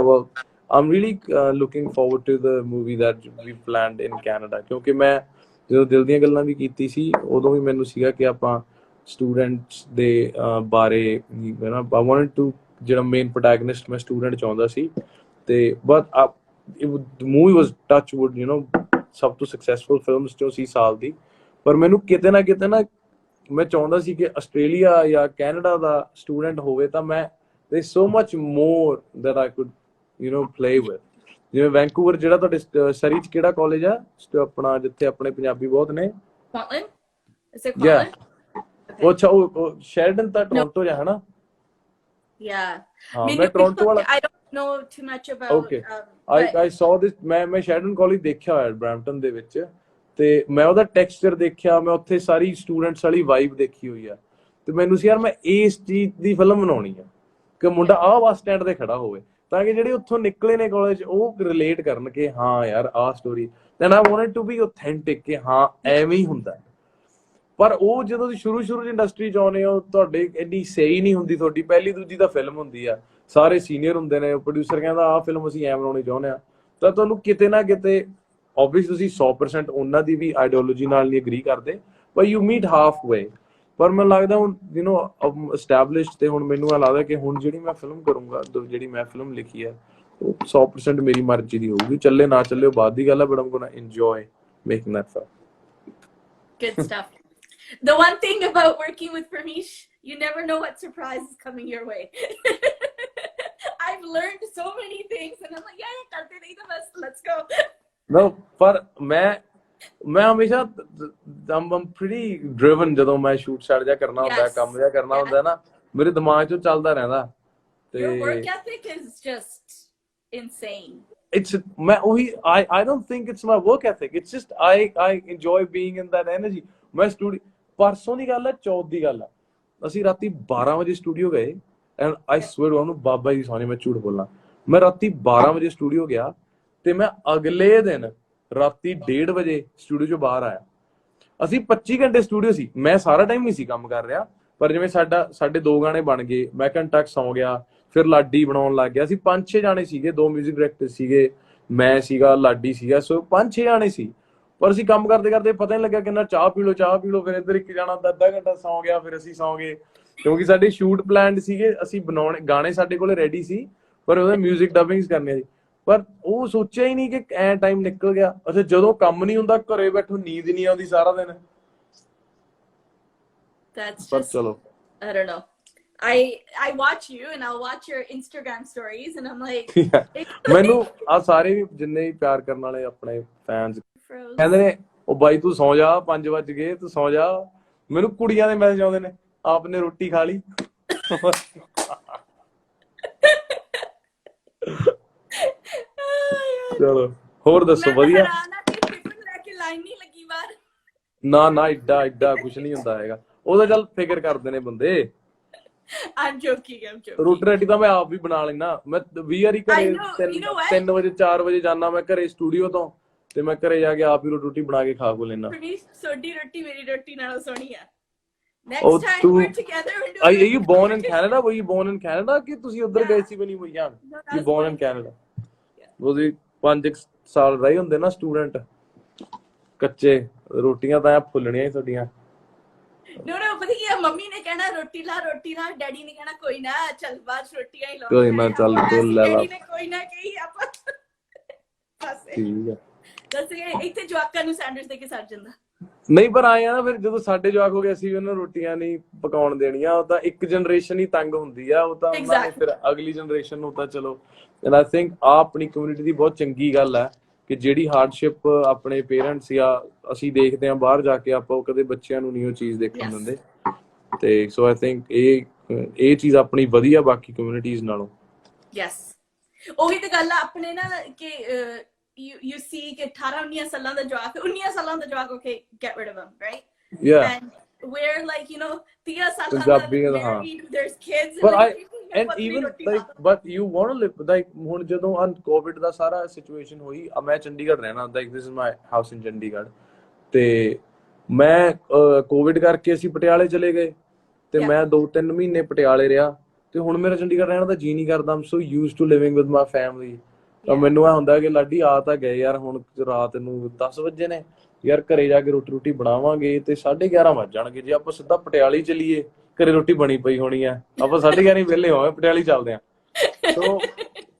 well I'm really looking forward to the movie that we planned in Canada, ਕਿਉਂਕਿ ਮੈਂ ਜਦੋਂ ਦਿਲ ਦੀਆਂ ਗੱਲਾਂ ਵੀ ਕੀਤੀ ਸੀ ਉਦੋਂ ਵੀ ਮੈਨੂੰ ਸੀਗਾ ਕਿ ਆਪਾਂ ਸਟੂਡੈਂਟਸ ਦੇ ਬਾਰੇ I wanted to, ਜਿਹੜਾ ਮੇਨ ਪ੍ਰੋਟੈਗਨਿਸਟ ਮੈਂ ਸਟੂਡੈਂਟ ਚਾਹੁੰਦਾ ਸੀ। ਤੇ but the movie was touch wood, you know, ਸਭ ਤੋਂ ਸਕਸੈਸਫੁਲ ਫਿਲਮਸ ਚੋਂ ਸੀ ਸਾਲ ਦੀ। ਪਰ ਮੈਨੂੰ ਕਿਤੇ ਨਾ ਮੈਂ ਚਾਹੁੰਦਾ ਸੀ ਕਿ ਆਸਟ੍ਰੇਲੀਆ ਜਾਂ ਕੈਨੇਡਾ ਦਾ ਸਟੂਡੈਂਟ ਹੋਵੇ ਤਾਂ ਮੈਂ there's so much more that I could, you know, play with। ਜਿਵੇਂ ਵੈਂਕੂਵਰ, ਜਿਹੜਾ ਤੁਹਾਡੇ ਸਰੀ 'ਚ ਕਿਹੜਾ ਕਾਲਜ ਆ ਆਪਣਾ ਜਿੱਥੇ ਆਪਣੇ ਪੰਜਾਬੀ ਬਹੁਤ ਨੇ? Scotland? Is it Scotland? ਉਹ ਅੱਛਾ, ਉਹ ਸ਼ੈਰਡਨ ਤਾਂ ਟੋਰਾਂਟੋ ਜਾਂ ਹਨਾ? Yeah। ਮੈਂ ਟੋਰਾਂਟੋ ਵਾਲਾ I don't know too much about okay I saw this। ਮੈਂ ਸ਼ੈਰਡਨ ਕਾਲਜ ਦੇਖਿਆ ਹੋਇਆ ਬਰੈਂਪਟਨ ਦੇ ਵਿੱਚ, ਤੇ ਮੈਂ ਉਹਦਾ ਟੈਕਸਚਰ ਦੇਖਿਆ, ਮੈਂ ਉੱਥੇ ਸਾਰੀ ਸਟੂਡੈਂਟਸ ਵਾਲੀ ਵਾਈਬ ਦੇਖੀ ਹੋਈ ਆ। ਤੇ ਮੈਨੂੰ ਸੀ ਯਾਰ ਮੈਂ ਇਸ ਚੀਜ਼ ਦੀ ਫਿਲਮ ਬਣਾਉਣੀ ਆ ਕਿ ਮੁੰਡਾ ਆਹ ਬੱਸ ਸਟੈਂਡ ਤੇ ਖੜਾ ਹੋਵੇ, ਤਾਂ ਕਿ ਜਿਹੜੇ ਉੱਥੋਂ ਨਿਕਲੇ ਨੇ ਕਾਲਜ ਉਹ ਰਿਲੇਟ ਕਰਨ ਕਿ ਹਾਂ ਯਾਰ ਆਹ story. then I wanted to be authentic ਕਿ ਹਾਂ ਐਵੇਂ ਹੀ ਹੁੰਦਾ। ਪਰ ਉਹ ਜਦੋਂ ਤੁਸੀਂ ਸ਼ੁਰੂ 'ਚ ਇੰਡਸਟਰੀ 'ਚ ਆਉਂਦੇ ਹੋ, ਤੁਹਾਡੇ ਇੰਨੀ ਸਹੀ ਨਹੀਂ ਹੁੰਦੀ, ਤੁਹਾਡੀ ਪਹਿਲੀ ਦੂਜੀ ਤਾਂ ਫਿਲਮ ਹੁੰਦੀ ਆ, ਸਾਰੇ ਸੀਨੀਅਰ ਹੁੰਦੇ ਨੇ, ਪ੍ਰੋਡਿਊਸਰ ਕਹਿੰਦਾ ਆਹ ਫਿਲਮ ਅਸੀਂ ਐਂ ਬਣਾਉਣੀ ਚਾਹੁੰਦੇ ਹਾਂ, ਤਾਂ ਤੁਹਾਨੂੰ ਕਿਤੇ ਨਾ ਕਿਤੇ obviously ਤੁਸੀਂ 100% ਉਹਨਾਂ ਦੀ ਵੀ ਆਈਡੀਓਲੋਜੀ ਨਾਲ ਨਹੀਂ ਅਗਰੀ ਕਰਦੇ, but you meet halfway। ਪਰ ਮੈਨੂੰ ਲੱਗਦਾ ਹੁਣ you know established, ਤੇ ਹੁਣ ਮੈਨੂੰ ਲੱਗਦਾ ਕਿ ਹੁਣ ਜਿਹੜੀ ਮੈਂ ਫਿਲਮ ਕਰੂੰਗਾ, ਜਿਹੜੀ ਮੈਂ ਫਿਲਮ ਲਿਖੀ ਹੈ ਉਹ 100% ਮੇਰੀ ਮਰਜ਼ੀ ਦੀ ਹੋਊਗੀ। ਚੱਲੇ ਨਾ ਚੱਲੇ ਉਹ ਬਾਅਦ ਦੀ ਗੱਲ ਹੈ, but I'm gonna enjoy making that film। Good stuff। The one thing about working with Parmish, you never know what surprise is coming your way। I I've learned so many things and I'm like yeah karte nahi to bas let's go. No, ਪਰ ਮੈਂ ਹਮੇਸ਼ਾ I'm pretty driven ਜਦੋਂ ਮੈਂ shoot ਛੱਡ ਜਾ ਕਰਨਾ ਹੁੰਦਾ ਕੰਮ ਜਿਹਾ ਕਰਨਾ ਹੁੰਦਾ ਨਾ ਮੇਰੇ ਦਿਮਾਗ 'ਚ ਚੱਲਦਾ ਰਹਿੰਦਾ ਤੇ your work ethic is just insane. It's I don't think it's my work ethic. It's just I enjoy being in that energy. ਮੈਂ ਸਟੂਡੀਓ ਪਰਸੋਂ ਦੀ ਗੱਲ ਹੈ 14 ਦੀ ਗੱਲ ਹੈ ਅਸੀਂ ਰਾਤੀ 12 ਵਜੇ ਸਟੂਡੀਓ ਗਏ ਐਂਡ ਆਈ ਸਵੇਅਰ ਉਹਨੂੰ ਬਾਬਾ ਜੀ ਸੋਹਣੇ ਮੈਂ ਝੂਠ ਬੋਲਾਂ ਮੈਂ ਰਾਤੀ 12 ਵਜੇ ਸਟੂਡੀਓ ਗਿਆ ਤੇ ਮੈਂ ਅਗਲੇ ਦਿਨ ਰਾਤੀ 1:30 ਵਜੇ ਸਟੂਡੀਓ ਚੋਂ ਬਾਹਰ ਆਇਆ ਅਸੀਂ 25 ਘੰਟੇ ਸਟੂਡੀਓ ਸੀ ਮੈਂ ਸਾਰਾ ਟਾਈਮ ਨਹੀਂ ਸੀ ਕੰਮ ਕਰ ਰਿਹਾ ਪਰ ਜਿਵੇਂ ਸਾਡੇ 2 ਗਾਣੇ ਬਣ ਗਏ ਮੈਂ ਘੰਟਾ ਸੌਂ ਗਿਆ ਫਿਰ ਲਾਡੀ ਬਣਾਉਣ ਲੱਗ ਗਿਆ ਅਸੀਂ 5-6 ਜਾਣੇ ਸੀਗੇ 2 ਮਿਊਜ਼ਿਕ ਡਾਇਰੈਕਟਰ ਸੀਗੇ ਮੈਂ ਸੀਗਾ ਲਾਡੀ ਸੀਗਾ ਸੋ 5-6 ਜਾਣੇ ਸੀ ਪਰ ਅਸੀਂ ਕੰਮ ਕਰਦੇ ਕਰਦੇ ਪਤਾ ਨਹੀਂ ਲੱਗਿਆ ਕਿੰਨਾ ਚਾਹ ਪੀ ਲਓ ਫਿਰ ਇੱਧਰ ਇੱਕ ਜਾਣਾ ਅੱਧਾ ਘੰਟਾ ਸੌਂ ਗਿਆ ਫਿਰ ਅਸੀਂ ਸੌਂ ਗਏ ਕਿਉਂਕਿ ਸਾਡੇ ਸ਼ੂਟ ਪਲਾਨਡ ਸੀਗੇ ਅਸੀਂ ਬਣਾਉਣੇ ਗਾਣੇ ਸਾਡੇ ਕੋਲੇ ਰੈਡੀ ਸੀ ਪਰ ਉਹਦੇ ਮਿਊਜ਼ਿਕ ਡਬਿੰਗਸ ਕਰਨੇ ਸੀ ਪਰ ਉਹ ਸੋਚਿਆ ਹੀ ਨਹੀਂ ਕਿ ਐ ਟਾਈਮ ਨਿਕਲ ਗਿਆ ਅੱਛਾ ਜਦੋਂ ਕੰਮ ਨਹੀਂ ਹੁੰਦਾ ਘਰੇ ਬੈਠੋ ਨੀਂਦ ਨਹੀਂ ਆਉਂਦੀ ਸਾਰਾ ਦਿਨ ਪਰ ਚਲੋ I don't know. I watch you and I'll watch your Instagram stories and I'm like ਮੈਨੂੰ ਆ ਸਾਰੇ ਵੀ ਜਿੰਨੇ ਵੀ ਪਿਆਰ ਕਰਨ ਵਾਲੇ ਆਪਣੇ ਫੈਨਸ ਕਹਿੰਦੇ ਨੇ ਉਹ ਬਾਈ ਤੂੰ ਸੌਂ ਜਾ 5 ਵਜ ਗਏ ਤੂੰ ਸੌਂ ਜਾ ਮੈਨੂੰ ਕੁੜੀਆਂ ਦੇ ਮੈਸੇਜ ਆਉਂਦੇ ਨੇ ਆਪਨੇ ਰੋਟੀ ਖਾ ਲਈ ਚਲੋ ਹੋਰ ਦੱਸੋ ਵਧੀਆ ਨਾ ਇੱਡਾ ਕੁਛ ਨਹੀਂ ਹੁੰਦਾ ਹੈਗਾ ਉਹਦਾ ਚੱਲ ਫਿਕਰ ਕਰਦੇ ਨੇ ਬੰਦੇ I'm joking. ਰੋਟੀ ਰਾਟੀ ਤਾਂ ਮੈਂ ਆਪ ਵੀ ਬਣਾ ਲੈਣਾ ਮੈਂ 20 ਵਾਰੀ ਘਰੇ 3 ਵਜੇ 4 ਵਜੇ ਜਾਣਾ ਮੈਂ ਘਰੇ ਸਟੂਡੀਓ ਤੋਂ ਤੇ ਮੈਂ ਘਰੇ ਜਾ ਕੇ ਆਪ ਹੀ ਰੋਟੀ ਬਣਾ ਕੇ ਖਾ ਕੋ ਲੈਣਾ ਸੋਡੀ ਰੋਟੀ ਮੇਰੀ ਰੋਟੀ ਨਾਲੋਂ ਸੋਹਣੀ ਆ next time we're together we're doing are you born in Canada were you born in Canada ਕਿ ਤੁਸੀਂ ਉੱਧਰ ਗਏ ਸੀ ਬਣੀ ਹੋਈ ਜਾਂ you born in Canada ਉਹਦੀ 5 ਸਾਲ ਰਹੇ ਹੁੰਦੇ ਨਾ ਸਟੂਡੈਂਟ ਕੱਚੇ ਰੋਟੀਆਂ ਤਾਂ ਫੁੱਲਣੀਆਂ ਹੀ ਤੁਹਾਡੀਆਂ No, ਪਤਾ ਕੀ ਆ ਮੰਮੀ ਨੇ ਕਹਿਣਾ ਰੋਟੀ ਲਾ ਡੈਡੀ ਨੇ ਕਹਿਣਾ ਕੋਈ ਨਾ ਚੱਲ ਬਾਅਦ ਰੋਟੀਆਂ ਹੀ ਲਾ ਕੋਈ ਨਾ ਚੱਲ ਲੈ ਲਾ ਡੈਡੀ ਨੇ ਕੋਈ ਨਾ ਕਹੀ ਆਪਾਂ ਪਾਸੇ ਠੀਕ ਆ ਦੱਸ ਇੱਥੇ ਜਵਾਕਾਂ ਨੂੰ ਸੈਂਡਵਿਚ ਦੇ ਕੇ ਸਰ ਜਾਂਦਾ ਨਹੀਂ ਪਰ ਆਏ ਆ ਨਾ ਫਿਰ ਜਦੋਂ ਸਾਡੇ ਜਵਾਕ ਹੋ ਗਏ ਅਸੀਂ ਉਹਨਾਂ ਰੋਟੀਆਂ ਨਹੀਂ ਪਕਾਉਣ ਦੇਣੀਆਂ ਉਹ ਤਾਂ ਇੱਕ ਜਨਰੇਸ਼ਨ ਹੀ ਤੰਗ ਹੁੰਦੀ ਆ ਉਹ ਤਾਂ ਫਿਰ ਅਗਲੀ ਜਨਰੇਸ਼ਨ ਨੂੰ ਤਾਂ ਚਲੋ ਐਂਡ ਆਈ ਥਿੰਕ ਆ ਆਪਣੀ ਕਮਿਊਨਿਟੀ ਦੀ ਬਹੁਤ ਚੰਗੀ ਗੱਲ ਹੈ ਕਿ ਜਿਹੜੀ ਹਾਰਡਸ਼ਿਪ ਆਪਣੇ ਪੇਰੈਂਟਸ ਜਾਂ ਅਸੀਂ ਦੇਖਦੇ ਹਾਂ ਬਾਹਰ ਜਾ ਕੇ ਆਪਾਂ ਕਦੇ ਬੱਚਿਆਂ ਨੂੰ ਨਹੀਂ ਉਹ ਚੀਜ਼ ਦੇਖਣ ਦਿੰਦੇ ਤੇ ਸੋ ਆਈ ਥਿੰਕ ਇਹ ਚੀਜ਼ ਆਪਣੀ ਵਧੀਆ ਬਾਕੀ ਕਮਿਊਨਿਟੀਜ਼ ਨਾਲੋਂ ਯੈਸ ਉਹੀ ਤਾਂ ਗੱਲ ਆ ਆਪਣੇ ਨਾਲ ਕਿ you see ਕਿ 18-19 ਸਾਲਾਂ ਦਾ ਜਵਾਕ 19 ਸਾਲਾਂ ਦਾ ਜਵਾਕ okay get rid of him right yeah and we're like 30 ਸਾਲਾਂ ਦਾ there's kids but and even like but you want to live like ਹੁਣ ਜਦੋਂ ਕੋਵਿਡ ਦਾ ਸਾਰਾ ਸਿਚੁਏਸ਼ਨ ਹੋਈ ਮੈਂ ਚੰਡੀਗੜ੍ਹ ਰਹਿਣਾ like this is my house in Chandigarh ਤੇ ਮੈਂ ਕੋਵਿਡ ਕਰਕੇ ਅਸੀਂ ਪਟਿਆਲੇ ਚਲੇ ਗਏ ਤੇ ਮੈਂ 2-3 ਮਹੀਨੇ ਪਟਿਆਲੇ ਰਿਹਾ ਤੇ ਹੁਣ ਮੇਰਾ ਚੰਡੀਗੜ੍ਹ ਰਹਿਣ ਦਾ ਜੀ ਨਹੀਂ ਕਰਦਾ I'm so used to living with my family ਤਾਂ ਮੈਨੂੰ ਇਹ ਹੁੰਦਾ ਕਿ ਲਾਡੀ ਆ ਤਾਂ ਗਏ ਯਾਰ ਹੁਣ ਰਾਤ ਨੂੰ 10 ਵਜੇ ਨੇ ਯਾਰ ਘਰੇ ਜਾ ਕੇ ਰੋਟੀ ਬਣਾਵਾਂਗੇ ਤੇ 11:30 ਵੱਜ ਜਾਣਗੇ ਜੇ ਆਪਾਂ ਸਿੱਧਾ ਪਟਿਆਲੇ ਚਲੀਏ ਘਰੇ ਰੋਟੀ ਬਣੀ ਪਈ ਹੋਣੀ ਆ ਆਪਾਂ 11:30 ਵਿਹਲੇ ਹੋਵਾਂਗੇ ਪਟਿਆਲੇ ਚੱਲਦੇ ਆ ਸੋ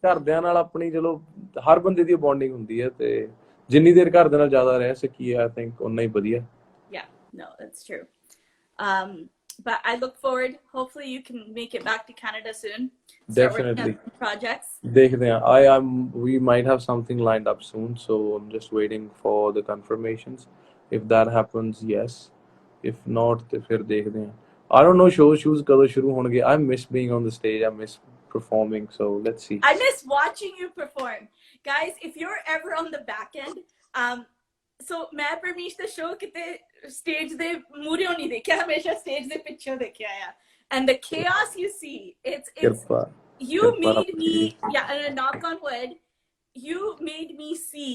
ਘਰਦਿਆਂ ਨਾਲ ਆਪਣੀ ਚਲੋ ਹਰ ਬੰਦੇ ਦੀ ਬੌਂਡਿੰਗ ਹੁੰਦੀ ਹੈ ਤੇ ਜਿੰਨੀ ਦੇਰ ਘਰ ਦੇ ਨਾਲ ਜ਼ਿਆਦਾ ਰਹਿ ਸਕੀਏ ਆਈ ਥਿੰਕ ਉਨਾ ਹੀ ਵਧੀਆ no that's true but I look forward hopefully you can make it back to Canada soon definitely projects ਦੇਖਦੇ ਆ we might have something lined up soon so I'm just waiting for the confirmations if that happens yes if not ਤੇ ਫਿਰ ਦੇਖਦੇ ਆ I don't know shows ਕਦੋਂ ਸ਼ੁਰੂ ਹੋਣਗੇ I miss being on the stage I miss performing so let's see I miss watching you perform guys if you're ever on the back end so ਮੈਂ ਪਰਮੀਸ਼ ਦਾ show ਕਿਤੇ stage ਦੇ ਮੂਹਰਿਓਂ ਨਹੀਂ ਦੇਖਿਆ ਹਮੇਸ਼ਾ stage ਦੇ ਪਿੱਛੋਂ ਦੇਖਿਆ ਆ and the chaos you see it's you made me and knock on wood you made me see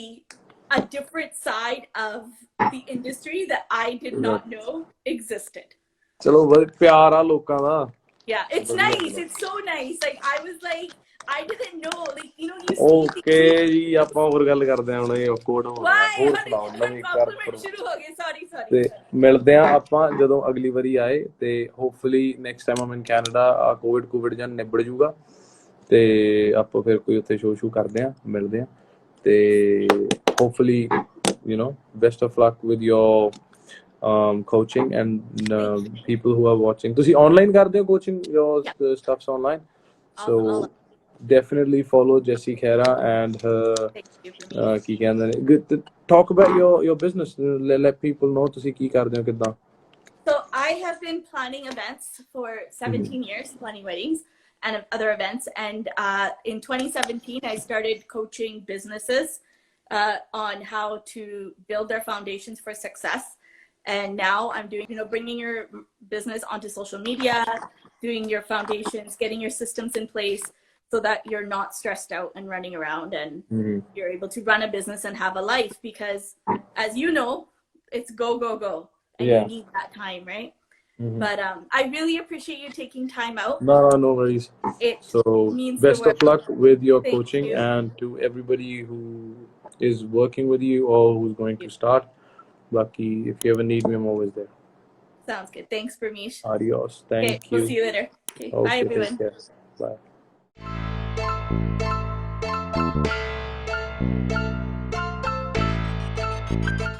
a different side of the industry that I did not know existed ਚਲੋ ਬਹੁਤ ਪਿਆਰ ਆ ਲੋਕਾਂ ਦਾ yeah it's nice it's so nice like I was like I didn't know like you okay ਜੀ ਆਪਾਂ ਹੋਰ ਗੱਲ ਕਰਦੇ ਹਾਂ ਹੁਣ ਇਹ ਕੋਡ ਹੋਰ ਸੁਣਾਓ ਨਵੀਂ ਕਰ ਸ਼ੁਰੂ ਹੋ ਗਏ sorry ਤੇ ਮਿਲਦੇ ਆ ਆਪਾਂ ਜਦੋਂ ਅਗਲੀ ਵਾਰੀ ਆਏ ਤੇ hopefully next time Aam in Canada ਆ ਕੋਵਿਡ ਜਾਂ ਨਿਬੜ ਜੂਗਾ ਤੇ ਆਪਾਂ ਫਿਰ ਕੋਈ ਉੱਥੇ ਸ਼ੋਅ ਕਰਦੇ ਆ ਮਿਲਦੇ ਆ ਤੇ hopefully you know best of luck with your coaching and people who are watching ਤੁਸੀਂ online ਕਰਦੇ ਹੋ coaching your stuffs online so definitely follow Jessie Khaira and her Thank you for me. ਕੀ ਕਹਿੰਦੇ ਨੇ good talk about your business, let people know ਤੁਸੀਂ ਕੀ ਕਰਦੇ ਹੋ ਕਿੱਦਾਂ. So I have been planning events for 17 years, planning weddings and other events. And in 2017, I started coaching businesses on how to build their foundations for success. And now I'm doing, bringing your business onto social media, doing your foundations, getting your systems in place so that you're not stressed out and running around and you're able to run a business and have a life. Because as you know, it's go, go, go. And you need that time, right? But I really appreciate you taking time out. No worries. So best of luck with your coaching and to everybody who is working with you or who's going to start. Lucky, if you ever need me, I'm always there. Sounds good. Thanks, Parmish. Adios. Thank you. We'll see you later. Okay. Bye, everyone. Take care. Bye.